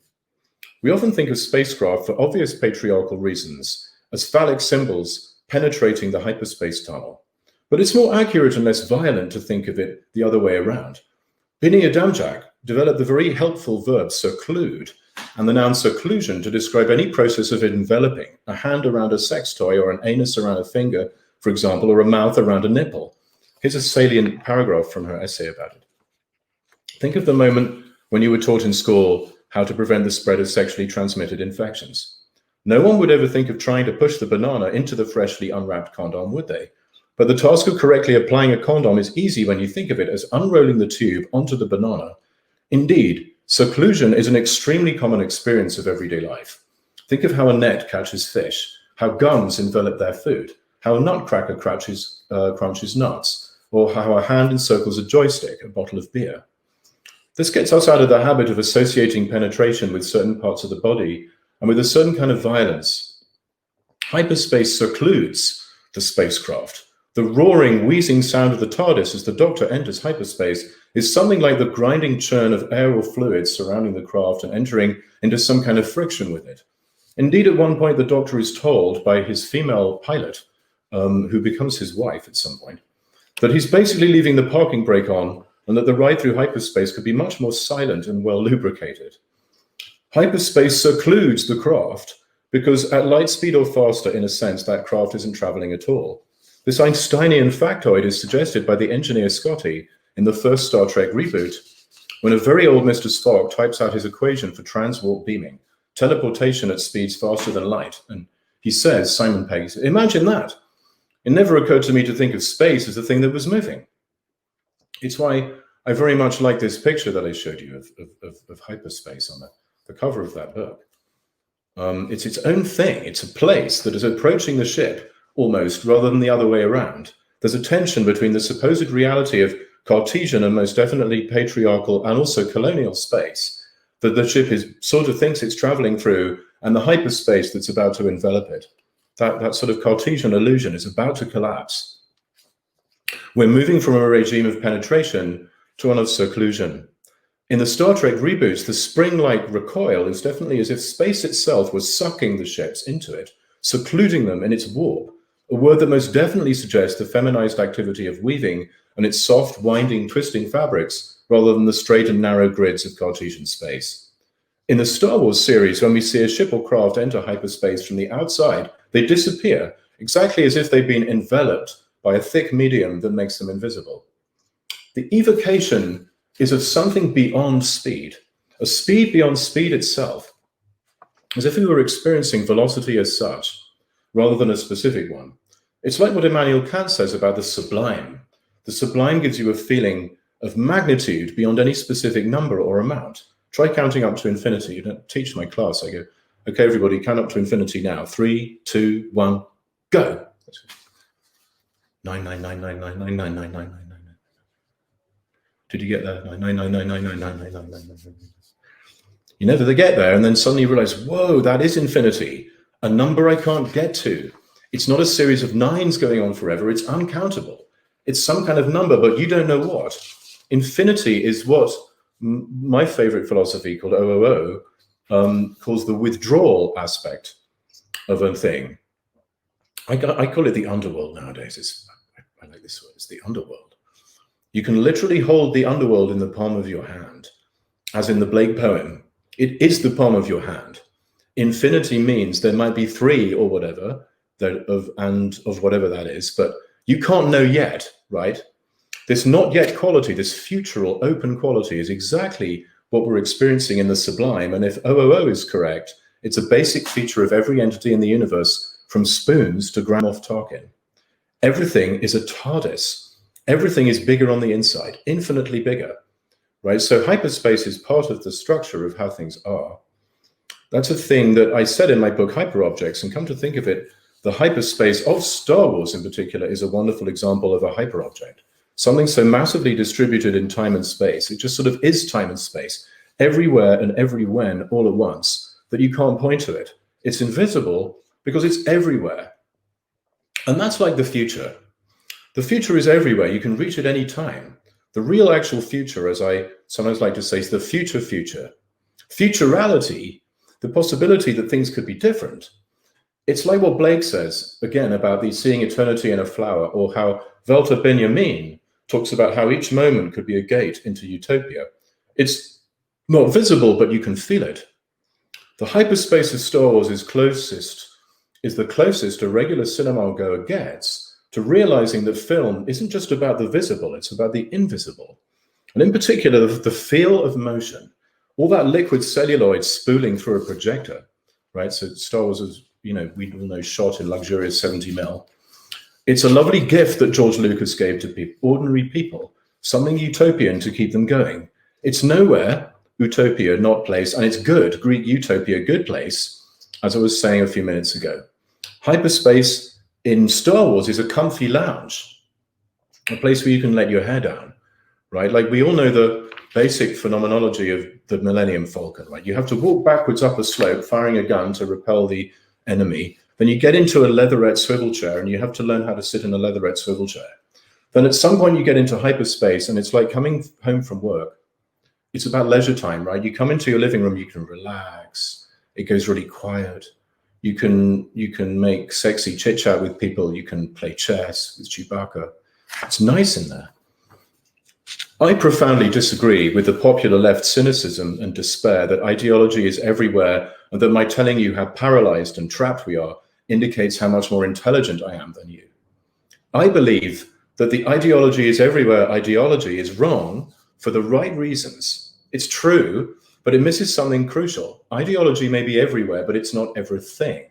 We often think of spacecraft, for obvious patriarchal reasons, as phallic symbols penetrating the hyperspace tunnel. But it's more accurate and less violent to think of it the other way around. Binney Adamczak developed the very helpful verb seclude and the noun seclusion to describe any process of enveloping, a hand around a sex toy or an anus around a finger, for example, or a mouth around a nipple. Here's a salient paragraph from her essay about it. Think of the moment when you were taught in school how to prevent the spread of sexually transmitted infections. No one would ever think of trying to push the banana into the freshly unwrapped condom, would they? But the task of correctly applying a condom is easy when you think of it as unrolling the tube onto the banana. Indeed, seclusion is an extremely common experience of everyday life. Think of how a net catches fish, how gums envelop their food, how a nutcracker crunches nuts, or how a hand encircles a joystick, a bottle of beer. This gets us out of the habit of associating penetration with certain parts of the body and with a certain kind of violence. Hyperspace secludes the spacecraft. The roaring, wheezing sound of the TARDIS as the Doctor enters hyperspace is something like the grinding churn of air or fluids surrounding the craft and entering into some kind of friction with it. Indeed, at one point, the Doctor is told by his female pilot, who becomes his wife at some point, that he's basically leaving the parking brake on and that the ride through hyperspace could be much more silent and well lubricated. Hyperspace secludes the craft because at light speed or faster, in a sense, that craft isn't traveling at all. This Einsteinian factoid is suggested by the engineer Scotty in the first Star Trek reboot, when a very old Mr. Spock types out his equation for transwarp beaming, teleportation at speeds faster than light. And he says, Simon Pegg, imagine that. It never occurred to me to think of space as a thing that was moving. It's why I very much like this picture that I showed you of hyperspace on the cover of that book. It's its own thing. It's a place that is approaching the ship almost rather than the other way around. There's a tension between the supposed reality of Cartesian and most definitely patriarchal and also colonial space that the ship sort of thinks it's traveling through and the hyperspace that's about to envelop it. That sort of Cartesian illusion is about to collapse. We're moving from a regime of penetration to one of seclusion. In the Star Trek reboots, the spring-like recoil is definitely as if space itself was sucking the ships into it, secluding them in its warp, a word that most definitely suggests the feminized activity of weaving and its soft, winding, twisting fabrics, rather than the straight and narrow grids of Cartesian space. In the Star Wars series, when we see a ship or craft enter hyperspace from the outside, they disappear, exactly as if they've been enveloped by a thick medium that makes them invisible. The evocation is of something beyond speed, a speed beyond speed itself, as if we were experiencing velocity as such, rather than a specific one. It's like what Immanuel Kant says about the sublime. The sublime gives you a feeling of magnitude beyond any specific number or amount. Try counting up to infinity. You don't teach my class. I go, okay, everybody, count up to infinity now. 3, 2, 1, go. 99999999999. Did you get there? 999999999. You never get there, and then suddenly you realize, whoa, that is infinity, a number I can't get to. It's not a series of nines going on forever. It's uncountable. It's some kind of number, but you don't know what. Infinity is what my favorite philosophy called OOO calls the withdrawal aspect of a thing. I call it the underworld nowadays. I like this word. It's the underworld. You can literally hold the underworld in the palm of your hand, as in the Blake poem. It is the palm of your hand. Infinity means there might be 3 or whatever, of whatever that is, but you can't know yet, right? This not yet quality, this futural open quality is exactly what we're experiencing in the sublime. And if OOO is correct, it's a basic feature of every entity in the universe, from spoons to Grand Moff Tarkin. Everything is a TARDIS. Everything is bigger on the inside, infinitely bigger, right? So hyperspace is part of the structure of how things are. That's a thing that I said in my book, Hyperobjects, and come to think of it, the hyperspace of Star Wars in particular is a wonderful example of a hyperobject. Something so massively distributed in time and space, it just sort of is time and space, everywhere and every when all at once, that you can't point to it. It's invisible because it's everywhere. And that's like the future. The future is everywhere. You can reach it any time. The real actual future, as I sometimes like to say, is the future future. Futurality, the possibility that things could be different. It's like what Blake says, again, about the seeing eternity in a flower, or how Walter Benjamin talks about how each moment could be a gate into utopia. It's not visible, but you can feel it. The hyperspace of Star Wars is the closest a regular cinema goer gets to realizing that film isn't just about the visible, it's about the invisible. And in particular, the feel of motion, all that liquid celluloid spooling through a projector, right? So Star Wars is, we all know, shot in luxurious 70 mil. It's a lovely gift that George Lucas gave to ordinary people, something utopian to keep them going. It's nowhere, utopia, not place, and it's good, Greek utopia, good place, as I was saying a few minutes ago. Hyperspace in Star Wars is a comfy lounge, a place where you can let your hair down, right? Like we all know the basic phenomenology of the Millennium Falcon, right? You have to walk backwards up a slope, firing a gun to repel the enemy. Then you get into a leatherette swivel chair and you have to learn how to sit in a leatherette swivel chair. Then at some point you get into hyperspace and it's like coming home from work. It's about leisure time, right? You come into your living room, you can relax. It goes really quiet. You can make sexy chit chat with people. You can play chess with Chewbacca. It's nice in there. I profoundly disagree with the popular left cynicism and despair that ideology is everywhere and that my telling you how paralyzed and trapped we are indicates how much more intelligent I am than you. I believe that the ideology is everywhere ideology is wrong for the right reasons. It's true, but it misses something crucial. Ideology may be everywhere, but it's not everything.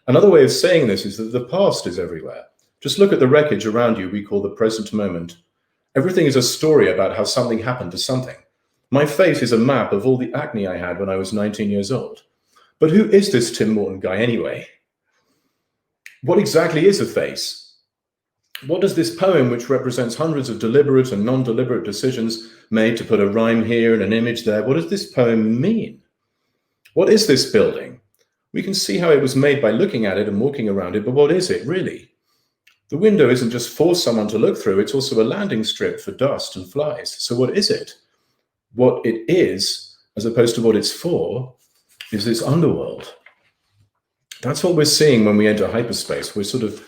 Another way of saying this is that the past is everywhere. Just look at the wreckage around you we call the present moment. Everything is a story about how something happened to something. My face is a map of all the acne I had when I was 19 years old. But who is this Tim Morton guy anyway? What exactly is a face? What does this poem, which represents hundreds of deliberate and non-deliberate decisions made to put a rhyme here and an image there, what does this poem mean? What is this building? We can see how it was made by looking at it and walking around it, but what is it really? The window isn't just for someone to look through, it's also a landing strip for dust and flies. So what is it? What it is, as opposed to what it's for, is this underworld. That's what we're seeing when we enter hyperspace. We're sort of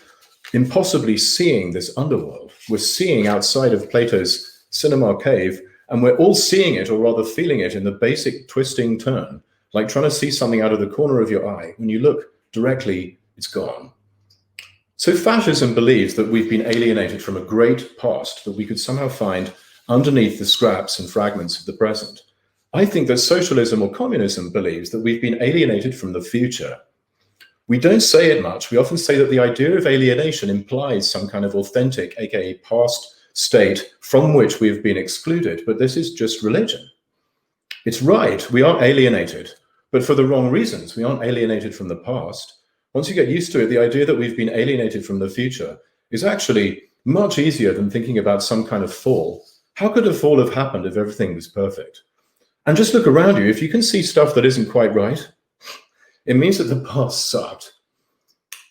impossibly seeing this underworld. We're seeing outside of Plato's cinema cave, and we're all seeing it, or rather feeling it, in the basic twisting turn, like trying to see something out of the corner of your eye. When you look directly, it's gone. So fascism believes that we've been alienated from a great past that we could somehow find underneath the scraps and fragments of the present. I think that socialism or communism believes that we've been alienated from the future. We don't say it much. We often say that the idea of alienation implies some kind of authentic, aka past state from which we have been excluded, but this is just religion. It's right, we are alienated, but for the wrong reasons. We aren't alienated from the past. Once you get used to it, the idea that we've been alienated from the future is actually much easier than thinking about some kind of fall. How could a fall have happened if everything was perfect? And just look around you. If you can see stuff that isn't quite right, it means that the past sucked.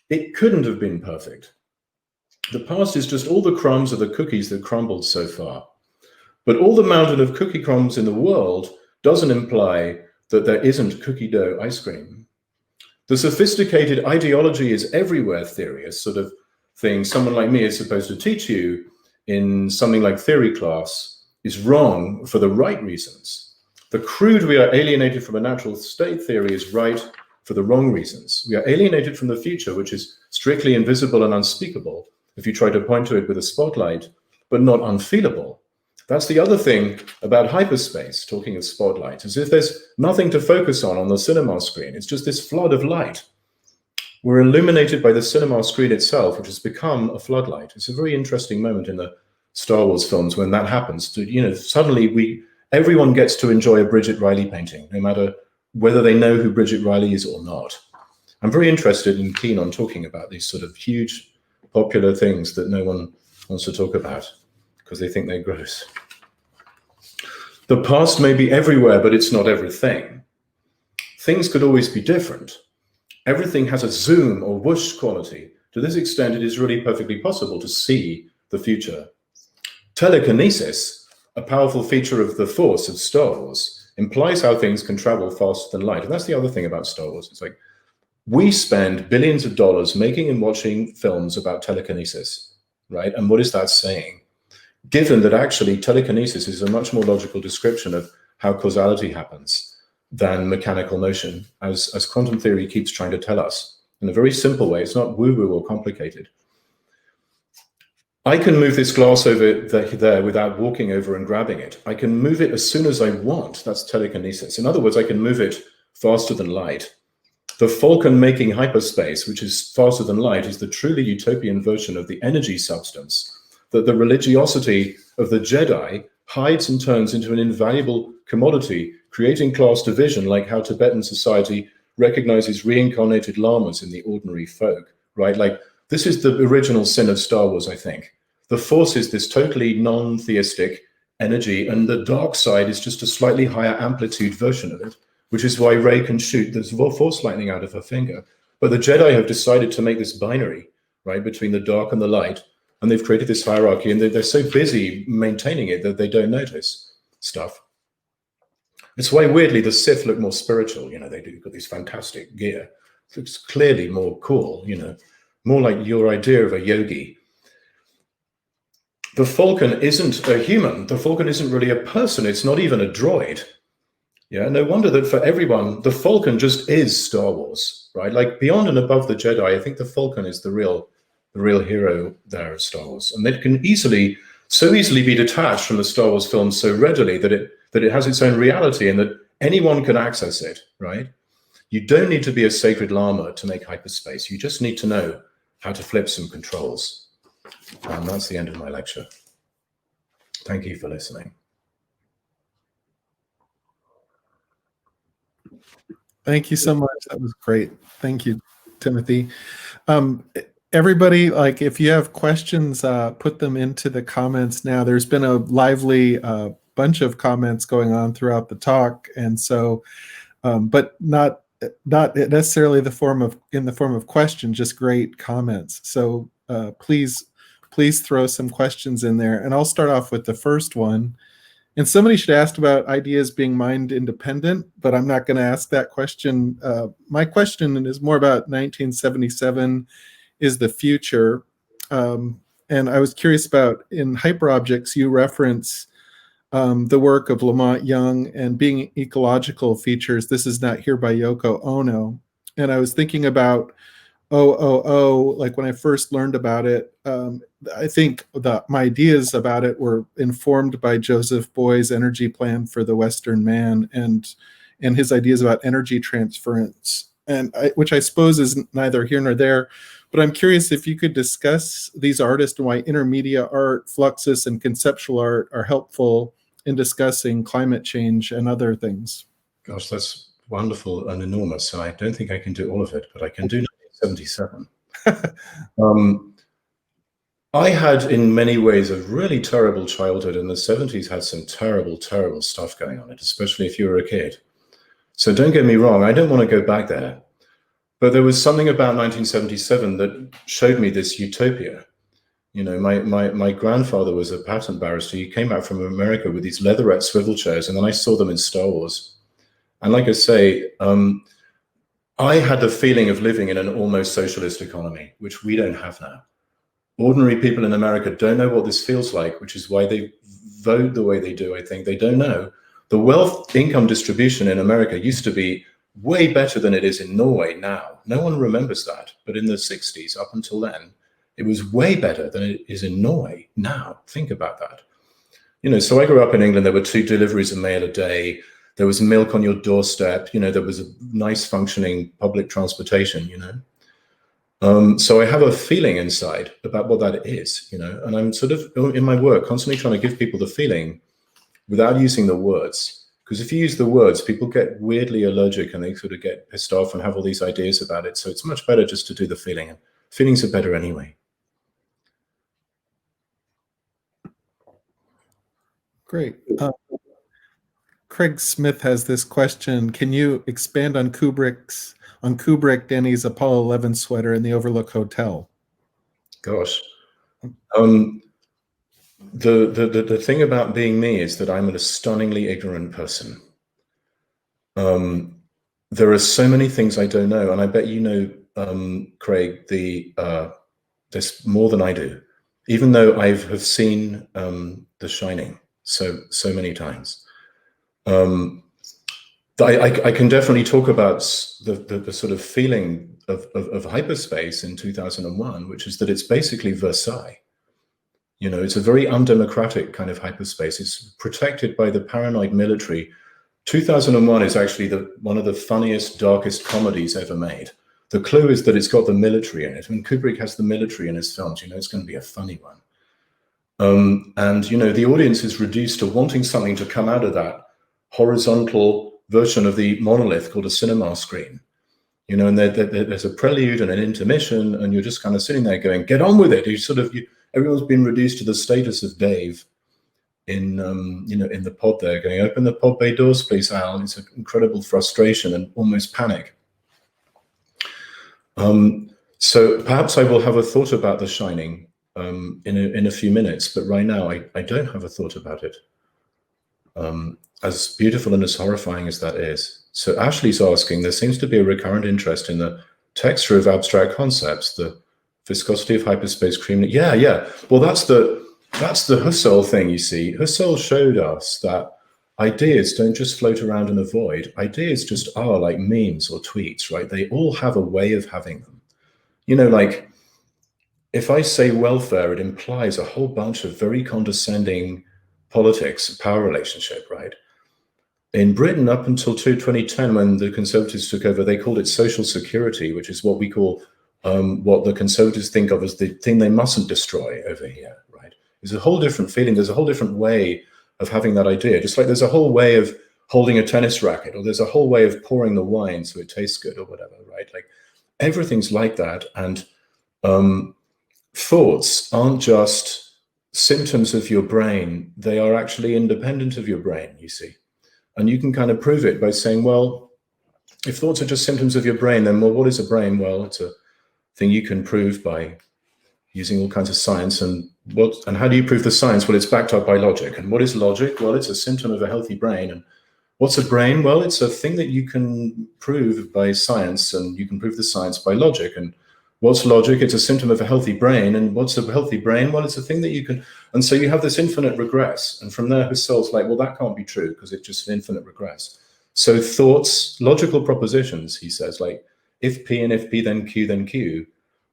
It couldn't have been perfect. The past is just all the crumbs of the cookies that crumbled so far. But all the mountain of cookie crumbs in the world doesn't imply that there isn't cookie dough ice cream. The sophisticated ideology is everywhere theory, a sort of thing someone like me is supposed to teach you in something like theory class, is wrong for the right reasons. The crude we are alienated from a natural state theory is right for the wrong reasons. We are alienated from the future, which is strictly invisible and unspeakable if you try to point to it with a spotlight, but not unfeelable. That's the other thing about hyperspace, talking of spotlight, as if there's nothing to focus on the cinema screen. It's just this flood of light. We're illuminated by the cinema screen itself, which has become a floodlight. It's a very interesting moment in the Star Wars films when that happens. Suddenly everyone gets to enjoy a Bridget Riley painting, no matter whether they know who Bridget Riley is or not. I'm very interested and keen on talking about these sort of huge popular things that no one wants to talk about because they think they're gross. The past may be everywhere, but it's not everything. Things could always be different. Everything has a zoom or whoosh quality. To this extent, it is really perfectly possible to see the future. Telekinesis, a powerful feature of the Force of Star Wars, implies how things can travel faster than light. And that's the other thing about Star Wars. It's like, we spend billions of dollars making and watching films about telekinesis, right? And what is that saying? Given that actually telekinesis is a much more logical description of how causality happens than mechanical motion, as quantum theory keeps trying to tell us in a very simple way. It's not woo-woo or complicated. I can move this glass over there without walking over and grabbing it. I can move it as soon as I want. That's telekinesis. In other words, I can move it faster than light. The Falcon making hyperspace, which is faster than light, is the truly utopian version of the energy substance that the religiosity of the Jedi hides and turns into an invaluable commodity, creating class division, like how Tibetan society recognizes reincarnated lamas in the ordinary folk, right? Like, this is the original sin of Star Wars, I think. The Force is this totally non-theistic energy, and the dark side is just a slightly higher amplitude version of it, which is why Rey can shoot this Force lightning out of her finger. But the Jedi have decided to make this binary, right, between the dark and the light, and they've created this hierarchy, and they're so busy maintaining it that they don't notice stuff. It's why, weirdly, the Sith look more spiritual. They've got this fantastic gear. It looks clearly more cool, more like your idea of a yogi. The Falcon isn't a human. The Falcon isn't really a person. It's not even a droid. Yeah, no wonder that for everyone, the Falcon just is Star Wars, right? Like, beyond and above the Jedi, I think the Falcon is the real hero there of Star Wars. And it can so easily be detached from the Star Wars films so readily that it has its own reality and that anyone can access it, right? You don't need to be a sacred llama to make hyperspace. You just need to know how to flip some controls. And that's the end of my lecture. Thank you for listening. Thank you so much. That was great. Thank you, Timothy. Everybody, like, if you have questions, put them into the comments now. There's been a lively bunch of comments going on throughout the talk, and so, but not necessarily in the form of questions, just great comments. So please throw some questions in there, and I'll start off with the first one. And somebody should ask about ideas being mind independent, but I'm not going to ask that question. My question is more about 1977 is the future. And I was curious about, in hyperobjects, you reference the work of Lamont Young and being ecological features. This is not here by Yoko Ono. And I was thinking about OOO, like when I first learned about it, I think my ideas about it were informed by Joseph Boy's energy plan for the Western man and his ideas about energy transference, which I suppose is neither here nor there. But I'm curious if you could discuss these artists and why intermedia art, Fluxus, and conceptual art are helpful in discussing climate change and other things. Gosh, that's wonderful and enormous. And I don't think I can do all of it, but I can do 1977. I had, in many ways, a really terrible childhood, and the 70s had some terrible, terrible stuff going on it, especially if you were a kid. So don't get me wrong, I don't want to go back there. But there was something about 1977 that showed me this utopia. My grandfather was a patent barrister. He came back from America with these leatherette swivel chairs, and then I saw them in Star Wars. And like I say, I had the feeling of living in an almost socialist economy, which we don't have now. Ordinary people in America don't know what this feels like, which is why they vote the way they do, I think. They don't know. The wealth income distribution in America used to be way better than it is in Norway now. No one remembers that. But in the 60s, up until then, it was way better than it is in Norway now. Think about that. So I grew up in England. There were 2 deliveries of mail a day. There was milk on your doorstep. There was a nice functioning public transportation, So I have a feeling inside about what that is, you know, and I'm sort of in my work constantly trying to give people the feeling without using the words. Because if you use the words, people get weirdly allergic and they sort of get pissed off and have all these ideas about it. So it's much better just to do the feeling. And feelings are better anyway. Great. Craig Smith has this question. Can you expand on Kubrick, Danny's Apollo 11 sweater in the Overlook Hotel? Gosh. The thing about being me is that I'm an stunningly ignorant person. There are so many things I don't know, and I bet you know, Craig, there's more than I do, even though I have seen The Shining so many times. I can definitely talk about the sort of feeling of hyperspace in 2001, which is that it's basically Versailles. You know, it's a very undemocratic kind of hyperspace. It's protected by the paranoid military. 2001 is actually one of the funniest, darkest comedies ever made. The clue is that it's got the military in it. When Kubrick has the military in his films, you know it's going to be a funny one. And, you know, the audience is reduced to wanting something to come out of that horizontal version of the monolith called a cinema screen. You know, and there's a prelude and an intermission, and you're just kind of sitting there going, get on with it. Everyone's been reduced to the status of Dave in the pod there, going, open the pod bay doors, please, Al. It's an incredible frustration and almost panic. So perhaps I will have a thought about The Shining in a few minutes, but right now I don't have a thought about it. As beautiful and as horrifying as that is. So Ashley's asking, there seems to be a recurrent interest in the texture of abstract concepts, the viscosity of hyperspace cream. Yeah. Well, that's the Husserl thing, you see. Husserl showed us that ideas don't just float around in a void. Ideas just are like memes or tweets, right? They all have a way of having them. You know, like if I say welfare, it implies a whole bunch of very condescending politics, power relationship, right? In Britain, up until 2010, when the Conservatives took over, they called it social security, which is what we call what the Conservatives think of as the thing they mustn't destroy over here, right? There's a whole different feeling. There's a whole different way of having that idea. Just like there's a whole way of holding a tennis racket, or there's a whole way of pouring the wine so it tastes good or whatever, right? Like everything's like that. And thoughts aren't just symptoms of your brain. They are actually independent of your brain, you see. And you can kind of prove it by saying, well, if thoughts are just symptoms of your brain, then, well, what is a brain? Well, it's a thing you can prove by using all kinds of science. And how do you prove the science? Well, it's backed up by logic. And what is logic? Well, it's a symptom of a healthy brain. And what's a brain? Well, it's a thing that you can prove by science, and you can prove the science by logic. And what's logic? It's a symptom of a healthy brain. And what's a healthy brain? Well, it's a thing that you can, and so you have this infinite regress. And from there, Husserl's like, well, that can't be true because it's just an infinite regress. So thoughts, logical propositions, he says, like if P and if P then Q,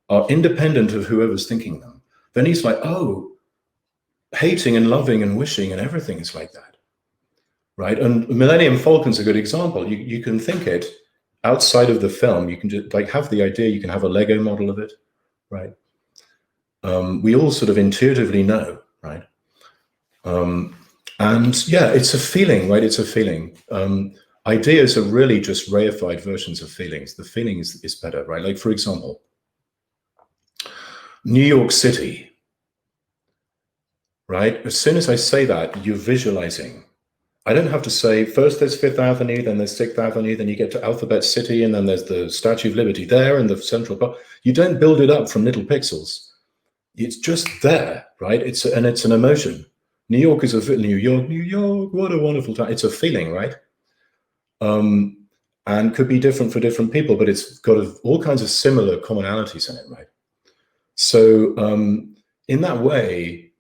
are independent of whoever's thinking them. Then he's like, oh, hating and loving and wishing and everything is like that, right? And Millennium Falcon's a good example. You can think it outside of the film. You can just like have the idea. You can have a Lego model of it, right? We all sort of intuitively know, right? And yeah, it's a feeling, right? It's a feeling. Ideas are really just reified versions of feelings. The feeling is better, right? Like, for example, New York City, right? As soon as I say that, you're visualizing. I don't have to say, first there's Fifth Avenue, then there's Sixth Avenue, then you get to Alphabet City, and then there's the Statue of Liberty there and the Central Park. You don't build it up from little pixels. It's just there, right? It's an emotion. New York is New York, what a wonderful time. It's a feeling, right? And could be different for different people, but it's got all kinds of similar commonalities in it, right? So in that way,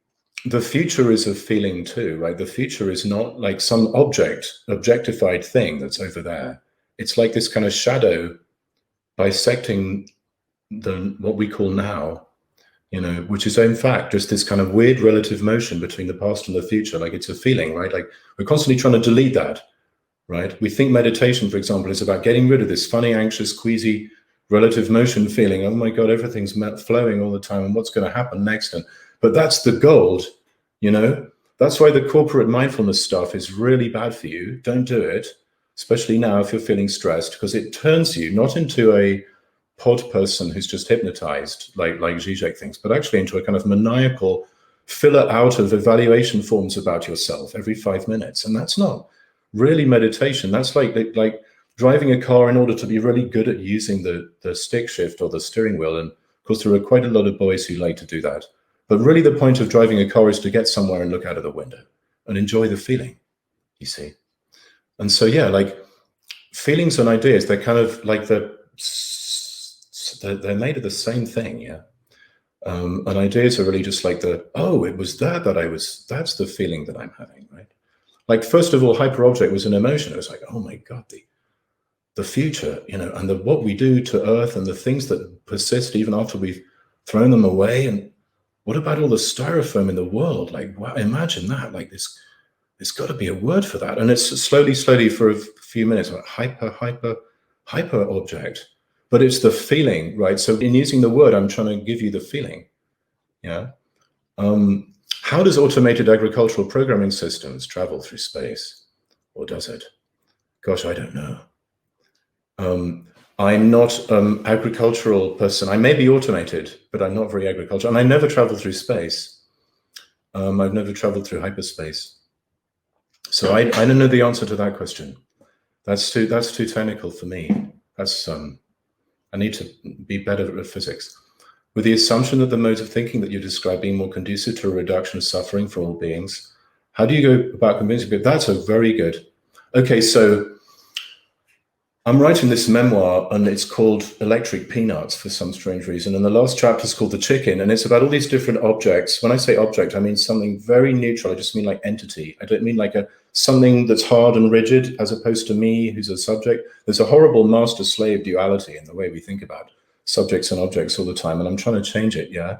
the future is a feeling too, right? The future is not like some objectified thing that's over there. It's like this kind of shadow bisecting what we call now, you know, which is in fact just this kind of weird relative motion between the past and the future. Like it's a feeling, right? Like we're constantly trying to delete that, right? We think meditation, for example, is about getting rid of this funny, anxious, queasy relative motion feeling. Oh my God, everything's flowing all the time, and what's going to happen next? But that's the gold, you know. That's why the corporate mindfulness stuff is really bad for you. Don't do it, especially now if you're feeling stressed, because it turns you not into a pod person who's just hypnotized, like Zizek thinks, but actually into a kind of maniacal filler out of evaluation forms about yourself every 5 minutes. And that's not really meditation. That's like driving a car in order to be really good at using the stick shift or the steering wheel. And of course, there are quite a lot of boys who like to do that. But really the point of driving a car is to get somewhere and look out of the window and enjoy the feeling, you see. And so, yeah, like feelings and ideas, they're kind of like they're made of the same thing, yeah. And ideas are really just like it was that's the feeling that I'm having, right? Like, first of all, hyperobject was an emotion. It was like, oh my God, the future, you know, and what we do to Earth and the things that persist even after we've thrown them away. And what about all the styrofoam in the world? Like, wow, imagine that. Like, there's got to be a word for that. And it's slowly for a few minutes, like hyper object. But it's the feeling, right? So in using the word, I'm trying to give you the feeling. Yeah. How does automated agricultural programming systems travel through space? Or does it? Gosh, I don't know. I'm not an agricultural person. I may be automated, but I'm not very agricultural. And I never travel through space. I've never traveled through hyperspace. So I don't know the answer to that question. That's too technical for me. That's I need to be better at physics. With the assumption that the modes of thinking that you describe being more conducive to a reduction of suffering for all beings, how do you go about convincing people? That's a very good. Okay, so I'm writing this memoir, and it's called Electric Peanuts for some strange reason. And the last chapter is called The Chicken, and it's about all these different objects. When I say object, I mean something very neutral. I just mean like entity. I don't mean like something that's hard and rigid, as opposed to me, who's a subject. There's a horrible master-slave duality in the way we think about subjects and objects all the time, and I'm trying to change it, yeah?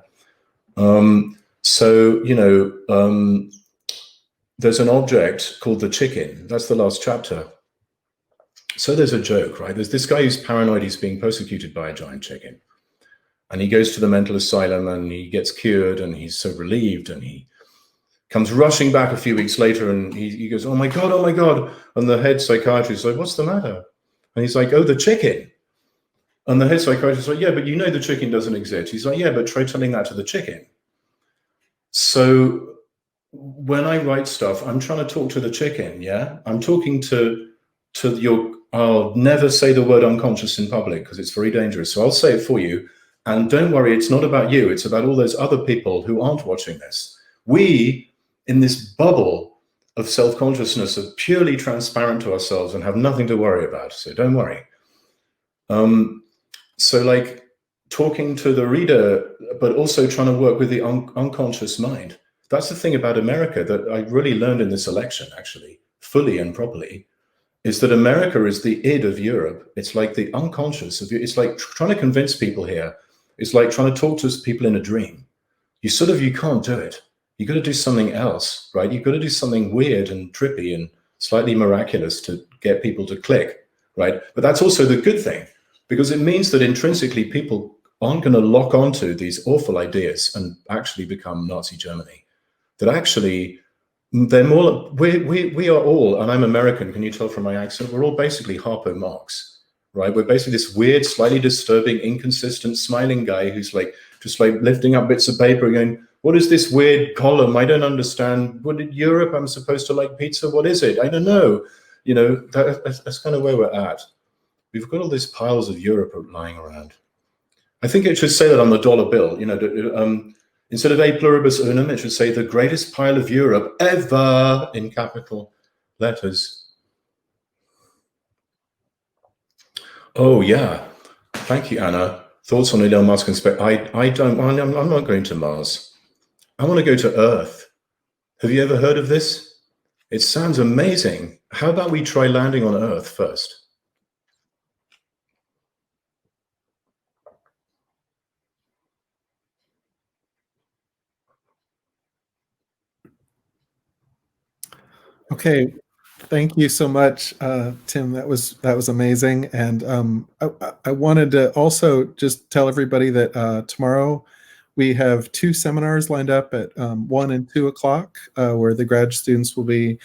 So, you know, there's an object called the chicken. That's the last chapter. So there's a joke, right? There's this guy who's paranoid he's being persecuted by a giant chicken. And he goes to the mental asylum and he gets cured and he's so relieved, and he comes rushing back a few weeks later and he goes, oh my God, oh my God. And the head psychiatrist is like, what's the matter? And he's like, oh, the chicken. And the head psychiatrist is like, yeah, but you know the chicken doesn't exist. He's like, yeah, but try telling that to the chicken. So when I write stuff, I'm trying to talk to the chicken, yeah? I'm talking to your, I'll never say the word unconscious in public because it's very dangerous. So I'll say it for you. And don't worry, it's not about you. It's about all those other people who aren't watching this. We, in this bubble of self-consciousness, are purely transparent to ourselves and have nothing to worry about. So don't worry. So like talking to the reader, but also trying to work with the unconscious mind. That's the thing about America that I really learned in this election, actually, fully and properly, is that America is the id of Europe. It's like the unconscious of you. It's like trying to convince people here. It's like trying to talk to people in a dream. You can't do it. You got to do something else, right? You've got to do something weird and trippy and slightly miraculous to get people to click, right? But that's also the good thing, because it means that intrinsically people aren't going to lock onto these awful ideas and actually become Nazi Germany. That actually they're more, we are all, and I'm American, can you tell from my accent? We're all basically Harpo Marx, right? We're basically this weird, slightly disturbing, inconsistent, smiling guy who's like, just like lifting up bits of paper going, what is this weird column? I don't understand. What in Europe? I'm supposed to like pizza? What is it? I don't know. You know, that's kind of where we're at. We've got all these piles of Europe lying around. I think it should say that on the dollar bill, you know, instead of a pluribus unum, it should say the greatest pile of Europe ever in capital letters. Oh yeah, thank you, Anna. Thoughts on Elon Musk and space? I'm not going to Mars. I want to go to Earth. Have you ever heard of this? It sounds amazing. How about we try landing on Earth first? Okay, Thank you so much, Tim. That was amazing. And I wanted to also just tell everybody that tomorrow we have 2 seminars lined up at 1 and 2 o'clock, where the grad students will be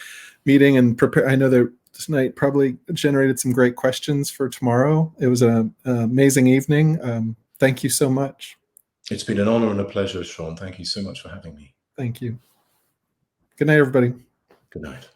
meeting and prepare. I know that tonight probably generated some great questions for tomorrow. It was an amazing evening. Thank you so much. It's been an honor and a pleasure, Sean. Thank you so much for having me. Thank you. Good night, everybody. Good night.